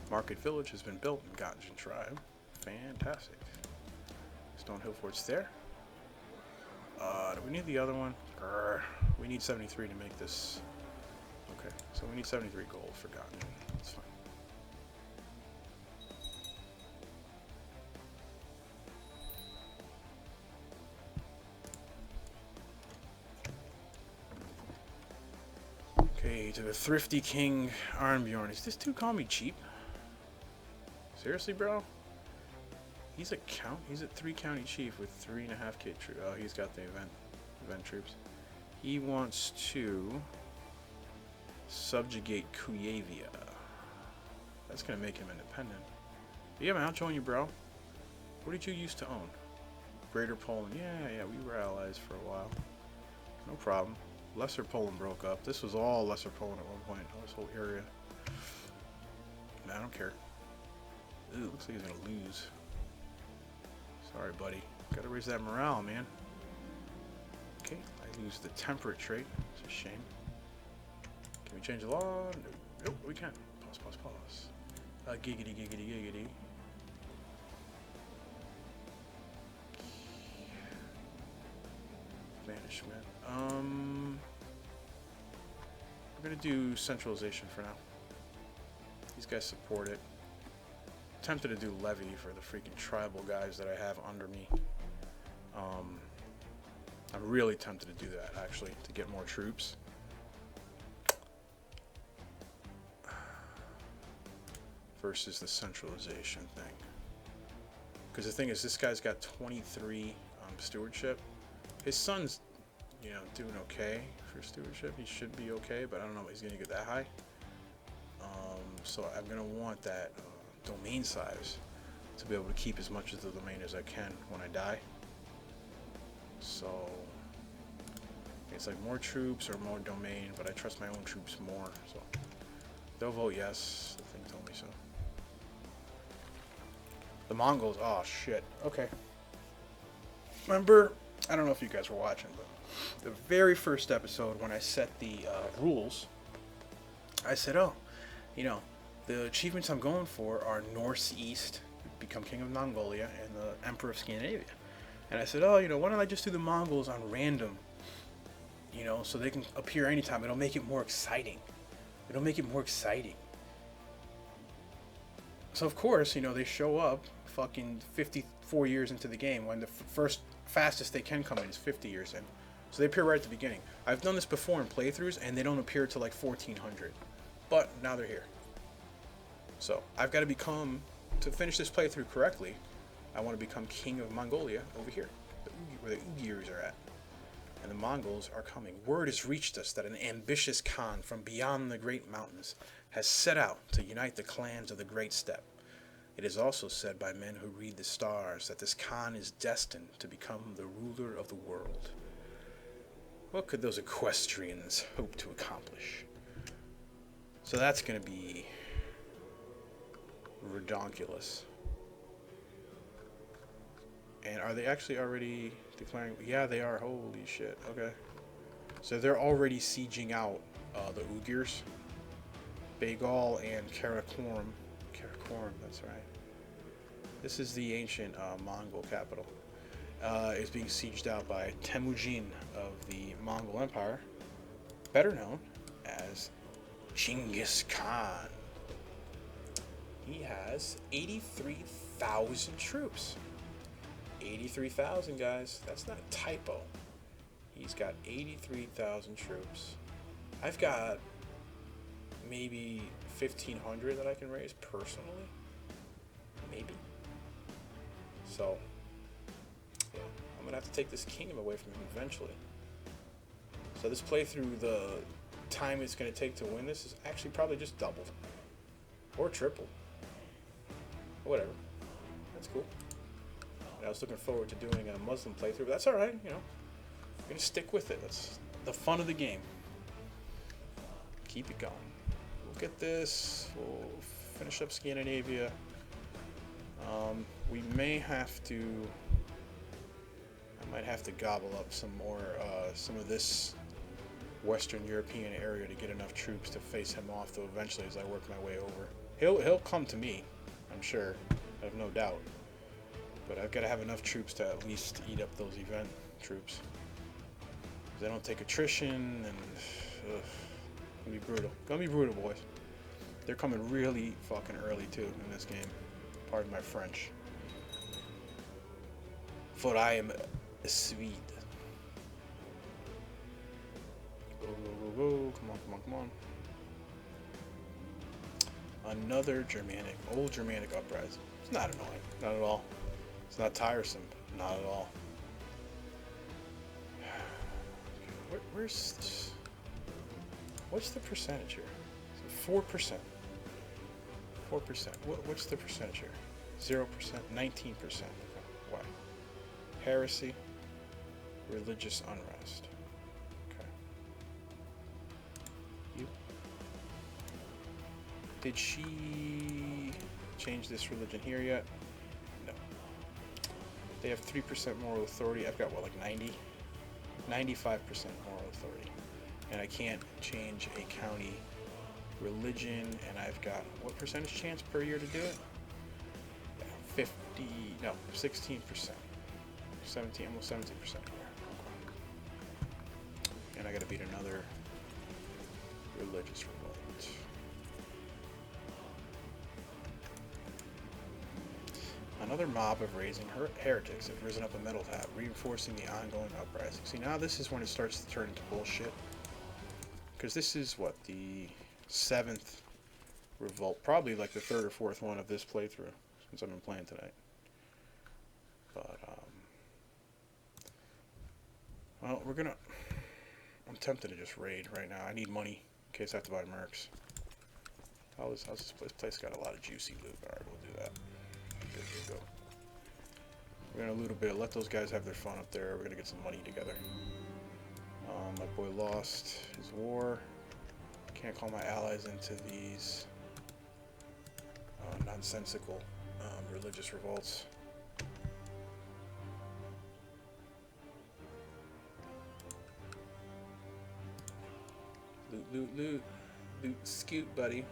Market village has been built in Gotland tribe. Fantastic. Stone Hill Fort's there. Do we need the other one? We need 73 to make this. Okay, so we need 73 gold for Gotland. That's fine. Okay, to the thrifty king Arnbjorn. Is this dude calling me cheap? Seriously, bro? He's a count. He's a 3 county chief with 3.5k troops. Oh, he's got the event troops. He wants to subjugate Kuyavia. That's gonna make him independent. Yeah, man, I'll join you, bro. What did you used to own? Greater Poland. Yeah, we were allies for a while. No problem. Lesser Poland broke up. This was all Lesser Poland at one point. This whole area. I don't care. Ooh, looks like he's gonna lose. Sorry, buddy. Gotta raise that morale, man. Okay, I lose the temperate trait. It's a shame. Can we change the law? Nope, we can't. Pause. Giggity. Banishment. We're gonna do centralization for now. These guys support it. Tempted to do levy for the freaking tribal guys that I have under me. I'm really tempted to do that, actually, to get more troops. Versus the centralization thing. Because the thing is, this guy's got 23 stewardship. His son's, doing okay for stewardship. He should be okay, but I don't know if he's going to get that high. So I'm going to want that domain size to be able to keep as much of the domain as I can when I die. So it's like more troops or more domain, but I trust my own troops more. So they'll vote yes. The thing told me so. The Mongols, oh shit. Okay. Remember, I don't know if you guys were watching, but the very first episode when I set the rules, I said, the achievements I'm going for are Northeast, become King of Mongolia, and the Emperor of Scandinavia. And I said, why don't I just do the Mongols on random, so they can appear anytime. It'll make it more exciting. So of course, they show up fucking 54 years into the game when the fastest they can come in is 50 years in. So they appear right at the beginning. I've done this before in playthroughs, and they don't appear till like 1400. But now they're here. So I've got to finish this playthrough correctly, I want to become King of Mongolia over here, where the Ugirs are at. and the Mongols are coming. Word has reached us that an ambitious Khan from beyond the great mountains has set out to unite the clans of the Great Steppe. It is also said by men who read the stars that this Khan is destined to become the ruler of the world. What could those equestrians hope to accomplish? So that's going to be redonkulous. And are they actually already declaring? Yeah, they are. Holy shit. Okay. So they're already sieging out the Uyghurs, Begal, and Karakorum. Karakorum, that's right. This is the ancient Mongol capital. It's being sieged out by Temujin of the Mongol Empire, better known as Genghis Khan. He has 83,000 troops. 83,000, guys. That's not a typo. He's got 83,000 troops. I've got maybe 1,500 that I can raise personally. Maybe. So, yeah, I'm going to have to take this kingdom away from him eventually. So this playthrough, the time it's going to take to win this is actually probably just double. Or triple. Whatever. That's cool. And I was looking forward to doing a Muslim playthrough, but that's alright, you know. I'm going to stick with it. That's the fun of the game. Keep it going. We'll get this. We'll finish up Scandinavia. We may have to... I might have to gobble up some more, some of this Western European area to get enough troops to face him off, though eventually as I work my way over. He'll come to me, I'm sure. I have no doubt. But I've got to have enough troops to at least eat up those event troops. They don't take attrition, and it's gonna be brutal. Gonna be brutal, boys. They're coming really fucking early too in this game. Pardon my French. For I am a Swede. Go, go, go, go. Come on, come on, come on. Another Germanic, old Germanic uprising. It's not annoying, not at all. It's not tiresome, not at all. Where's this? What's the percentage here? 4%. 4%. What's the percentage here? 0%, 19%. Why? Heresy, religious unrest. Okay. You. Did she change this religion here yet? No. They have 3% moral authority. I've got what, like 90? 95% moral authority. And I can't change a county religion, and I've got what percentage chance per year to do it? 16%. 17, almost 17% here. And I gotta beat another religious revolt. Another mob of raising heretics have risen up a middle tab, reinforcing the ongoing uprising. See, now this is when it starts to turn into bullshit. Because this is, what, the 7th revolt. Probably like the 3rd or 4th one of this playthrough, since I've been playing tonight. But, well, we're gonna... I'm tempted to just raid right now. I need money in case I have to buy mercs. How's this place? Place got a lot of juicy loot. Alright, we'll do that. Good to go. We're gonna loot a bit. Let those guys have their fun up there. We're gonna get some money together. My boy lost his war. Can't call my allies into these nonsensical religious revolts. Loot, loot, loot. Loot, scoot, buddy.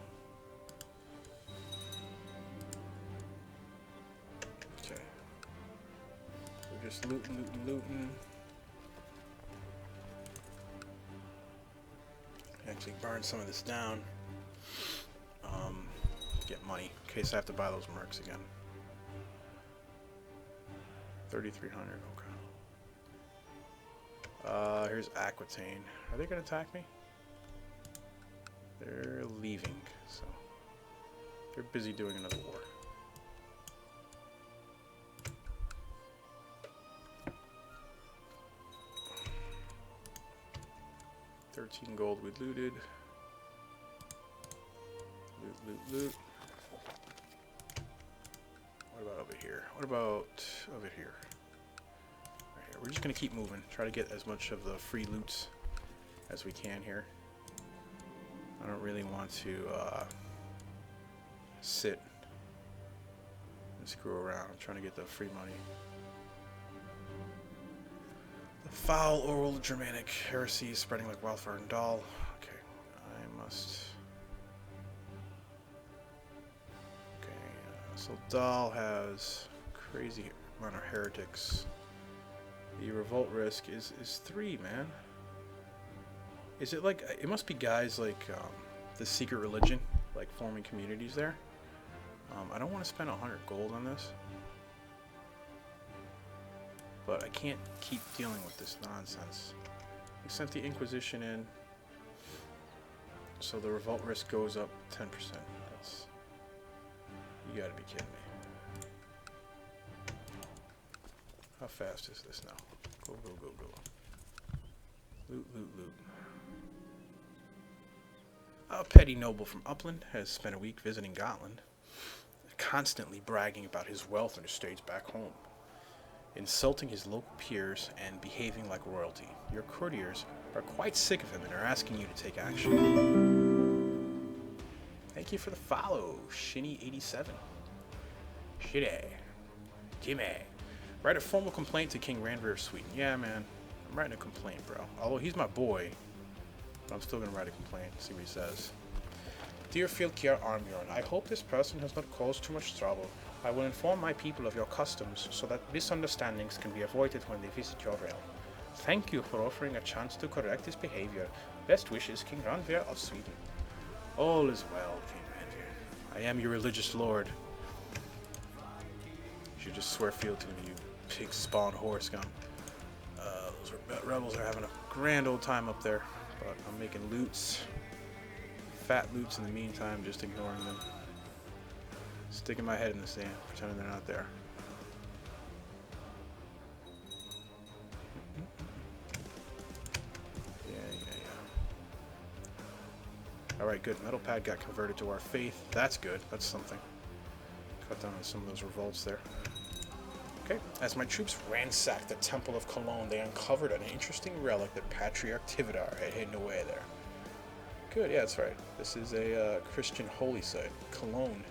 Okay. We're just looting, looting, looting. Actually burn some of this down. Get money in case I have to buy those mercs again. 3,300. Okay. Here's Aquitaine. Are they gonna attack me? They're leaving, so they're busy doing another war. 13 gold we looted. Loot. What about over here? What about over here? Right here. We're just gonna keep moving. Try to get as much of the free loots as we can here. I don't really want to sit and screw around. I'm trying to get the free money. The foul oral Germanic heresy spreading like wildfire in Dahl. Okay, I must. Okay, so Dahl has crazy amount of heretics. The revolt risk is 3, man. Is it like, it must be guys like the secret religion, like forming communities there. I don't want to spend 100 gold on this, but I can't keep dealing with this nonsense. We sent the Inquisition in, so the revolt risk goes up 10%. That's, you gotta be kidding me. How fast is this now? Go, go, go, go. Loot, loot, loot. A petty noble from Upland has spent a week visiting Gotland, constantly bragging about his wealth and estates back home, insulting his local peers and behaving like royalty. Your courtiers are quite sick of him and are asking you to take action. Thank you for the follow, Shinny87. Shitty. Jimmy. Write a formal complaint to King Randver of Sweden. Yeah, man. I'm writing a complaint, bro. Although he's my boy, but I'm still going to write a complaint, see what he says. Dear Fylkir Armbjorn, I hope this person has not caused too much trouble. I will inform my people of your customs so that misunderstandings can be avoided when they visit your realm. Thank you for offering a chance to correct his behavior. Best wishes, King Randver of Sweden. All is well, King Randver. I am your religious lord. You should just swear fealty to me, you pig spawn whore scum. Those rebels are having a grand old time up there, but I'm making loots. Fat loots in the meantime, just ignoring them. Sticking my head in the sand, pretending they're not there. Yeah. Alright, good. Metal pad got converted to our faith. That's good. That's something. Cut down on some of those revolts there. Okay. As my troops ransacked the Temple of Cologne, they uncovered an interesting relic that Patriarch Tivadar had hidden away there. Good, yeah, that's right. This is a Christian holy site. Cologne.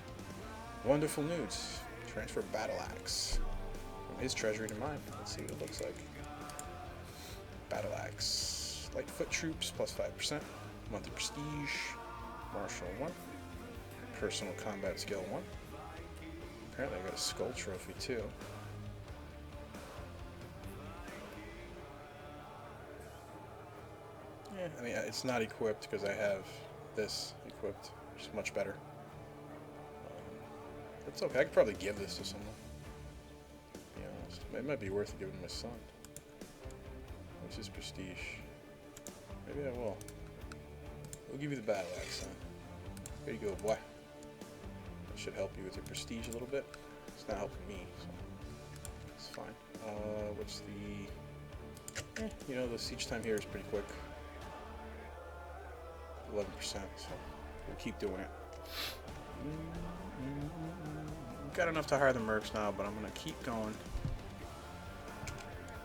Wonderful news. Transfer battle axe from his treasury to mine. Let's see what it looks like. Battle axe. Lightfoot troops, plus 5%. Monthly prestige. Martial 1. Personal combat skill 1. Apparently I got a skull trophy too. Yeah, I mean, it's not equipped because I have this equipped, which is much better. It's okay. I could probably give this to someone. To be honest, it might be worth giving to my son. What's his prestige? Maybe I will. We'll give you the battle axe then. There you go, boy. That should help you with your prestige a little bit. It's not helping me, so it's fine. What's the? You know, the siege time here is pretty quick. 11%, so we'll keep doing it. We've got enough to hire the mercs now, but I'm gonna keep going.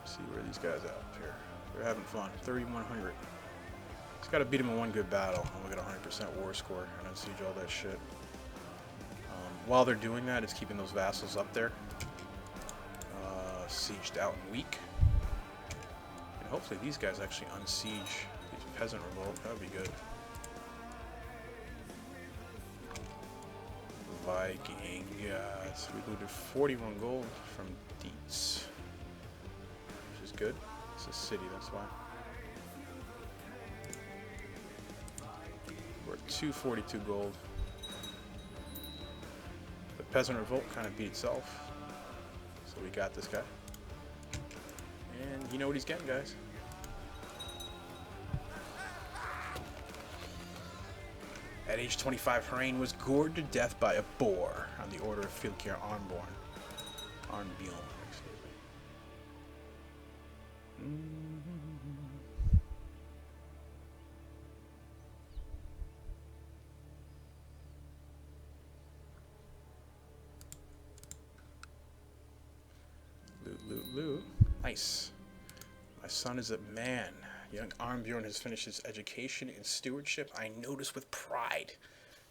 See where these guys are up here. They're having fun. 3,100. Just gotta beat them in one good battle, and we'll get 100% war score and then siege all that shit. While they're doing that, it's keeping those vassals up there, sieged out and weak. And hopefully these guys actually unsiege these peasant revolt. That would be good. Viking, yes. We looted 41 gold from Dietz, which is good. It's a city, that's why. We're at 242 gold. The peasant revolt kind of beat itself, so we got this guy. And you know what he's getting, guys. At age 25, Harain was gored to death by a boar on the order of Fylkir Armbjorn. Excuse me. Loot, loot. Nice. My son is a man. Young Armbjorn has finished his education in stewardship. I notice with pride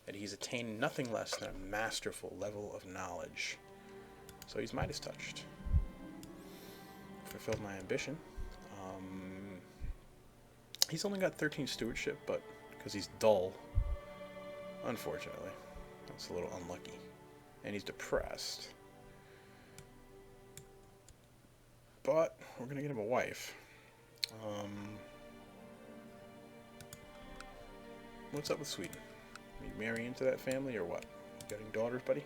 that he's attained nothing less than a masterful level of knowledge. So he's Midas touched. Fulfilled my ambition. He's only got 13 stewardship, but because he's dull, unfortunately. That's a little unlucky. And he's depressed. But we're going to get him a wife. What's up with Sweden? Are you marry into that family or what? You got any daughters, buddy?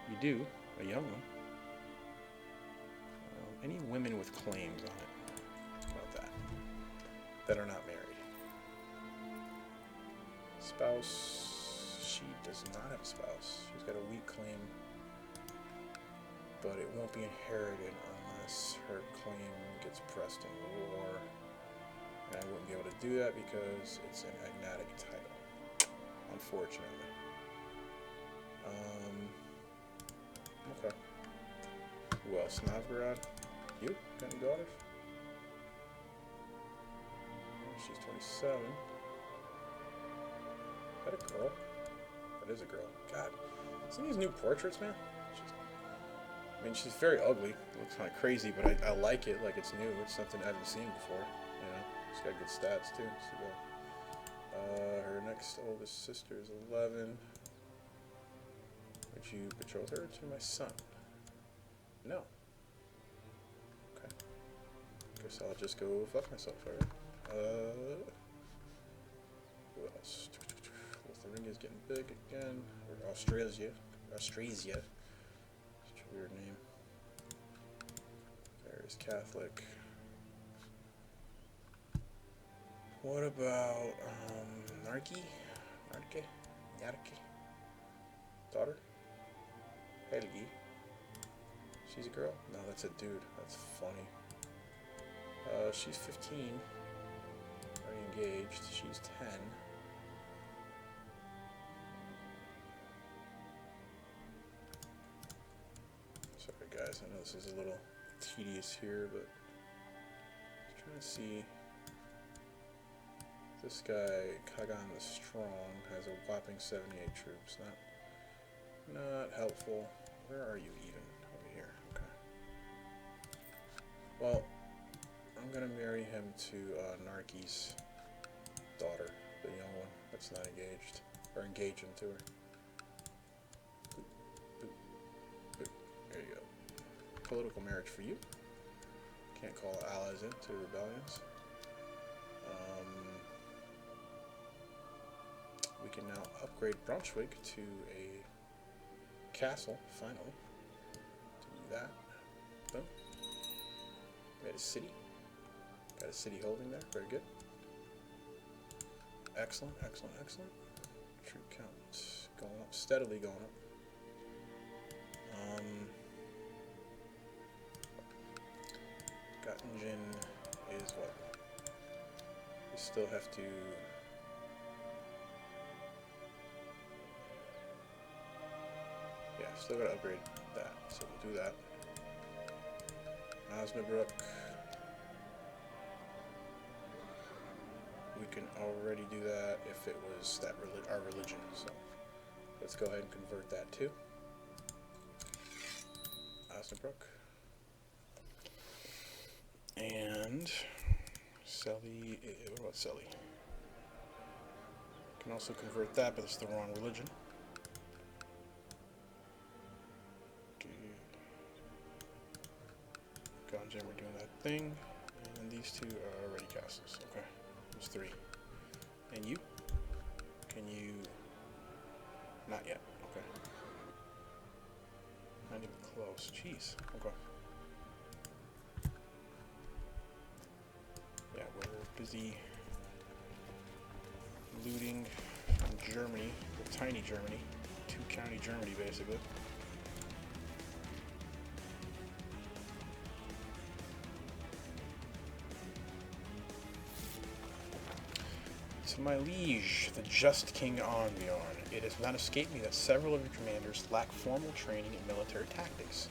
You do. A young one. Any women with claims on it? How about that? That are not married. Spouse. She does not have a spouse. She's got a weak claim. But it won't be inherited unless her claim gets pressed in war. And I wouldn't be able to do that because it's an agnatic title. Unfortunately. Okay. Who else? Novgorod? You? Got any daughters? She's 27. Is that a girl? That is a girl. God. See these new portraits, man? She's very ugly. It looks kind of crazy, but I like it. Like it's new. It's something I haven't seen before. You know, she's got good stats too. So, her next oldest sister is 11. Would you betroth her to my son? No. Okay. Guess I'll just go fuck myself. Alright. Who else? Lithuania is getting big again. Or Austrasia. Austrasia. Weird name. There's Catholic. What about Narki? Daughter? Helgi. She's a girl? No, that's a dude. That's funny. She's 15. Already engaged. She's 10. Guys, I know this is a little tedious here, but I'm trying to see. This guy, Kagan the Strong, has a whopping 78 troops. Not helpful. Where are you even? Over here. Okay. Well, I'm gonna marry him to Narki's daughter, the young one that's not engaged, or engage him to her. There you go. Political marriage for you. Can't call allies into rebellions. We can now upgrade Brunswick to a castle, finally. To do that. Boom. We had a city. Got a city holding there. Very good. Excellent, excellent, excellent. Troop count going up, steadily going up. Göttingen is what? We still have to... Yeah, still gotta upgrade that, so we'll do that. Osnabrück. We can already do that if it was that our religion, so let's go ahead and convert that too. Osnabrück. And Selly, what about Selly? Can also convert that, but it's the wrong religion. Gotland, we're doing that thing, and these two are already castles. Okay, there's 3. And you? Can you? Not yet. Okay. Not even close. Jeez. Okay. Yeah, we're busy looting from Germany, tiny Germany, 2-county Germany, basically. To my liege, the just King Armbjorn, it has not escaped me that several of your commanders lack formal training in military tactics.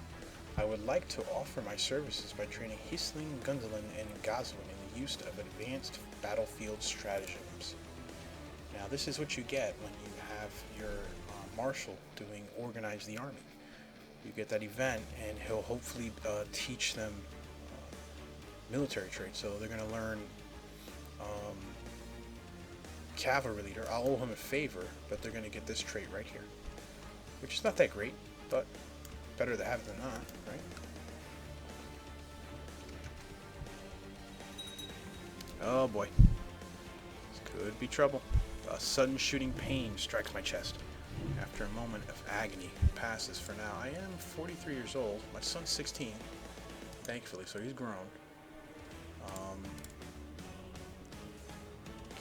I would like to offer my services by training Hisling, Gundelen, and Gotland in the use of advanced battlefield stratagems. Now, this is what you get when you have your marshal doing Organize the Army. You get that event, and he'll hopefully teach them military traits. So they're going to learn cavalry leader. I'll owe him a favor, but they're going to get this trait right here, which is not that great, but better to have than not, right? Oh boy, this could be trouble. A sudden shooting pain strikes my chest. After a moment of agony passes for now. I am 43 years old. My son's 16, thankfully, so he's grown.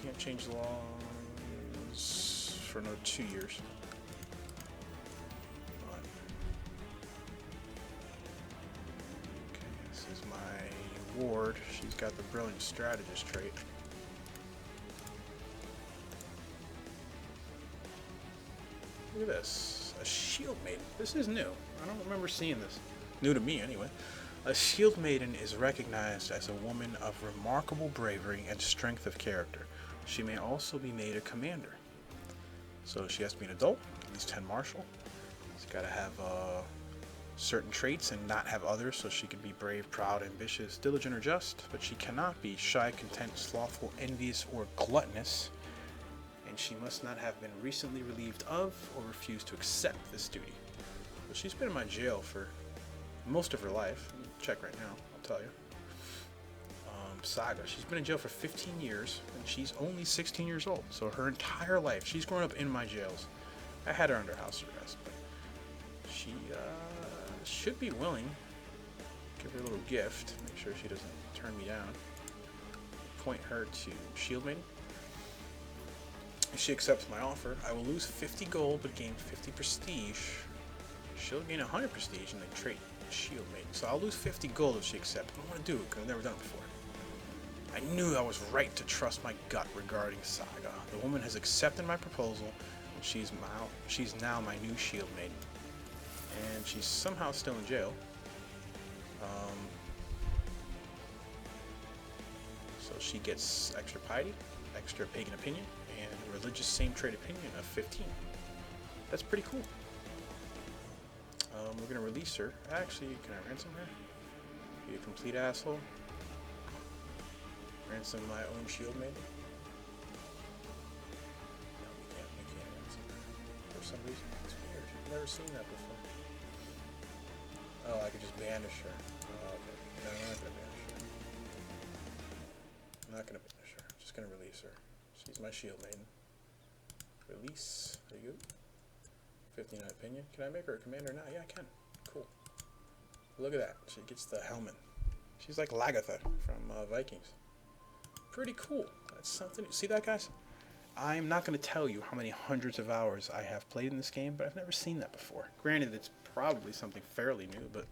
Can't change laws for another 2 years. Okay, this is my ward. She's got the brilliant strategist trait. Look at this. A shield maiden. This is new. I don't remember seeing this. New to me, anyway. A shield maiden is recognized as a woman of remarkable bravery and strength of character. She may also be made a commander. So she has to be an adult, at least 10 martial. She's got to have certain traits and not have others, so she can be brave, proud, ambitious, diligent, or just. But she cannot be shy, content, slothful, envious, or gluttonous. And she must not have been recently relieved of or refused to accept this duty. But she's been in my jail for most of her life. Check right now, I'll tell you. Saga, she's been in jail for 15 years, and she's only 16 years old. So her entire life, she's grown up in my jails. I had her under house arrest, but she should be willing. Give her a little gift, make sure she doesn't turn me down. Point her to Shield Maiden. If she accepts my offer, I will lose 50 gold but gain 50 prestige. She'll gain 100 prestige and then trait Shield Maiden. So I'll lose 50 gold if she accepts. I don't want to do it because I've never done it before. I knew I was right to trust my gut regarding Saga. The woman has accepted my proposal, and she's now my new Shield Maiden. And she's somehow still in jail. So she gets extra piety, extra pagan opinion, and religious same trait opinion of 15. That's pretty cool. We're gonna release her. Actually, can I ransom her? You complete asshole. Ransom my own shield maiden? No, we can't ransom her. For some reason, it's weird. I've never seen that before. Oh, I could just banish her. Oh, okay. No, I'm not gonna banish her. I'm not gonna banish her. I'm just gonna release her. She's my shield maiden. Release. There you go. 59 opinion. Can I make her a commander now? Yeah, I can. Cool. Look at that. She gets the helmet. She's like Lagatha from Vikings. Pretty cool. That's something. See that, guys? I'm not going to tell you how many hundreds of hours I have played in this game, but I've never seen that before. Granted, it's probably something fairly new, but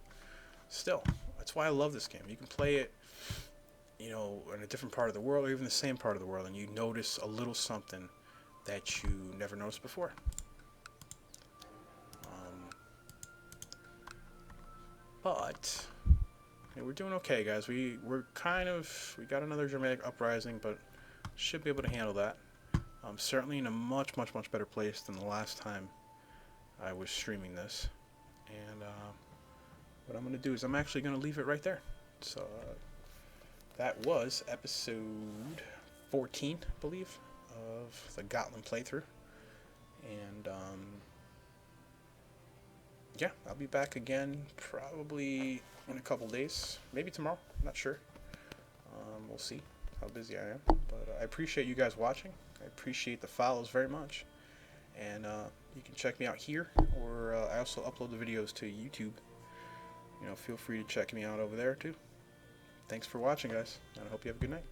still, that's why I love this game. You can play it, you know, in a different part of the world, or even the same part of the world, and you notice a little something that you never noticed before. But yeah, we're doing okay, guys. We got another Germanic uprising, but should be able to handle that. I'm certainly in a much better place than the last time I was streaming this. And what I'm going to do is I'm actually going to leave it right there. So that was episode 14, I believe, of the Gotland playthrough. And yeah, I'll be back again probably in a couple days, maybe tomorrow, I'm not sure. We'll see how busy I am, but I appreciate you guys watching. I appreciate the follows very much, and you can check me out here, or I also upload the videos to YouTube. You know, feel free to check me out over there too. Thanks for watching, guys, and I hope you have a good night.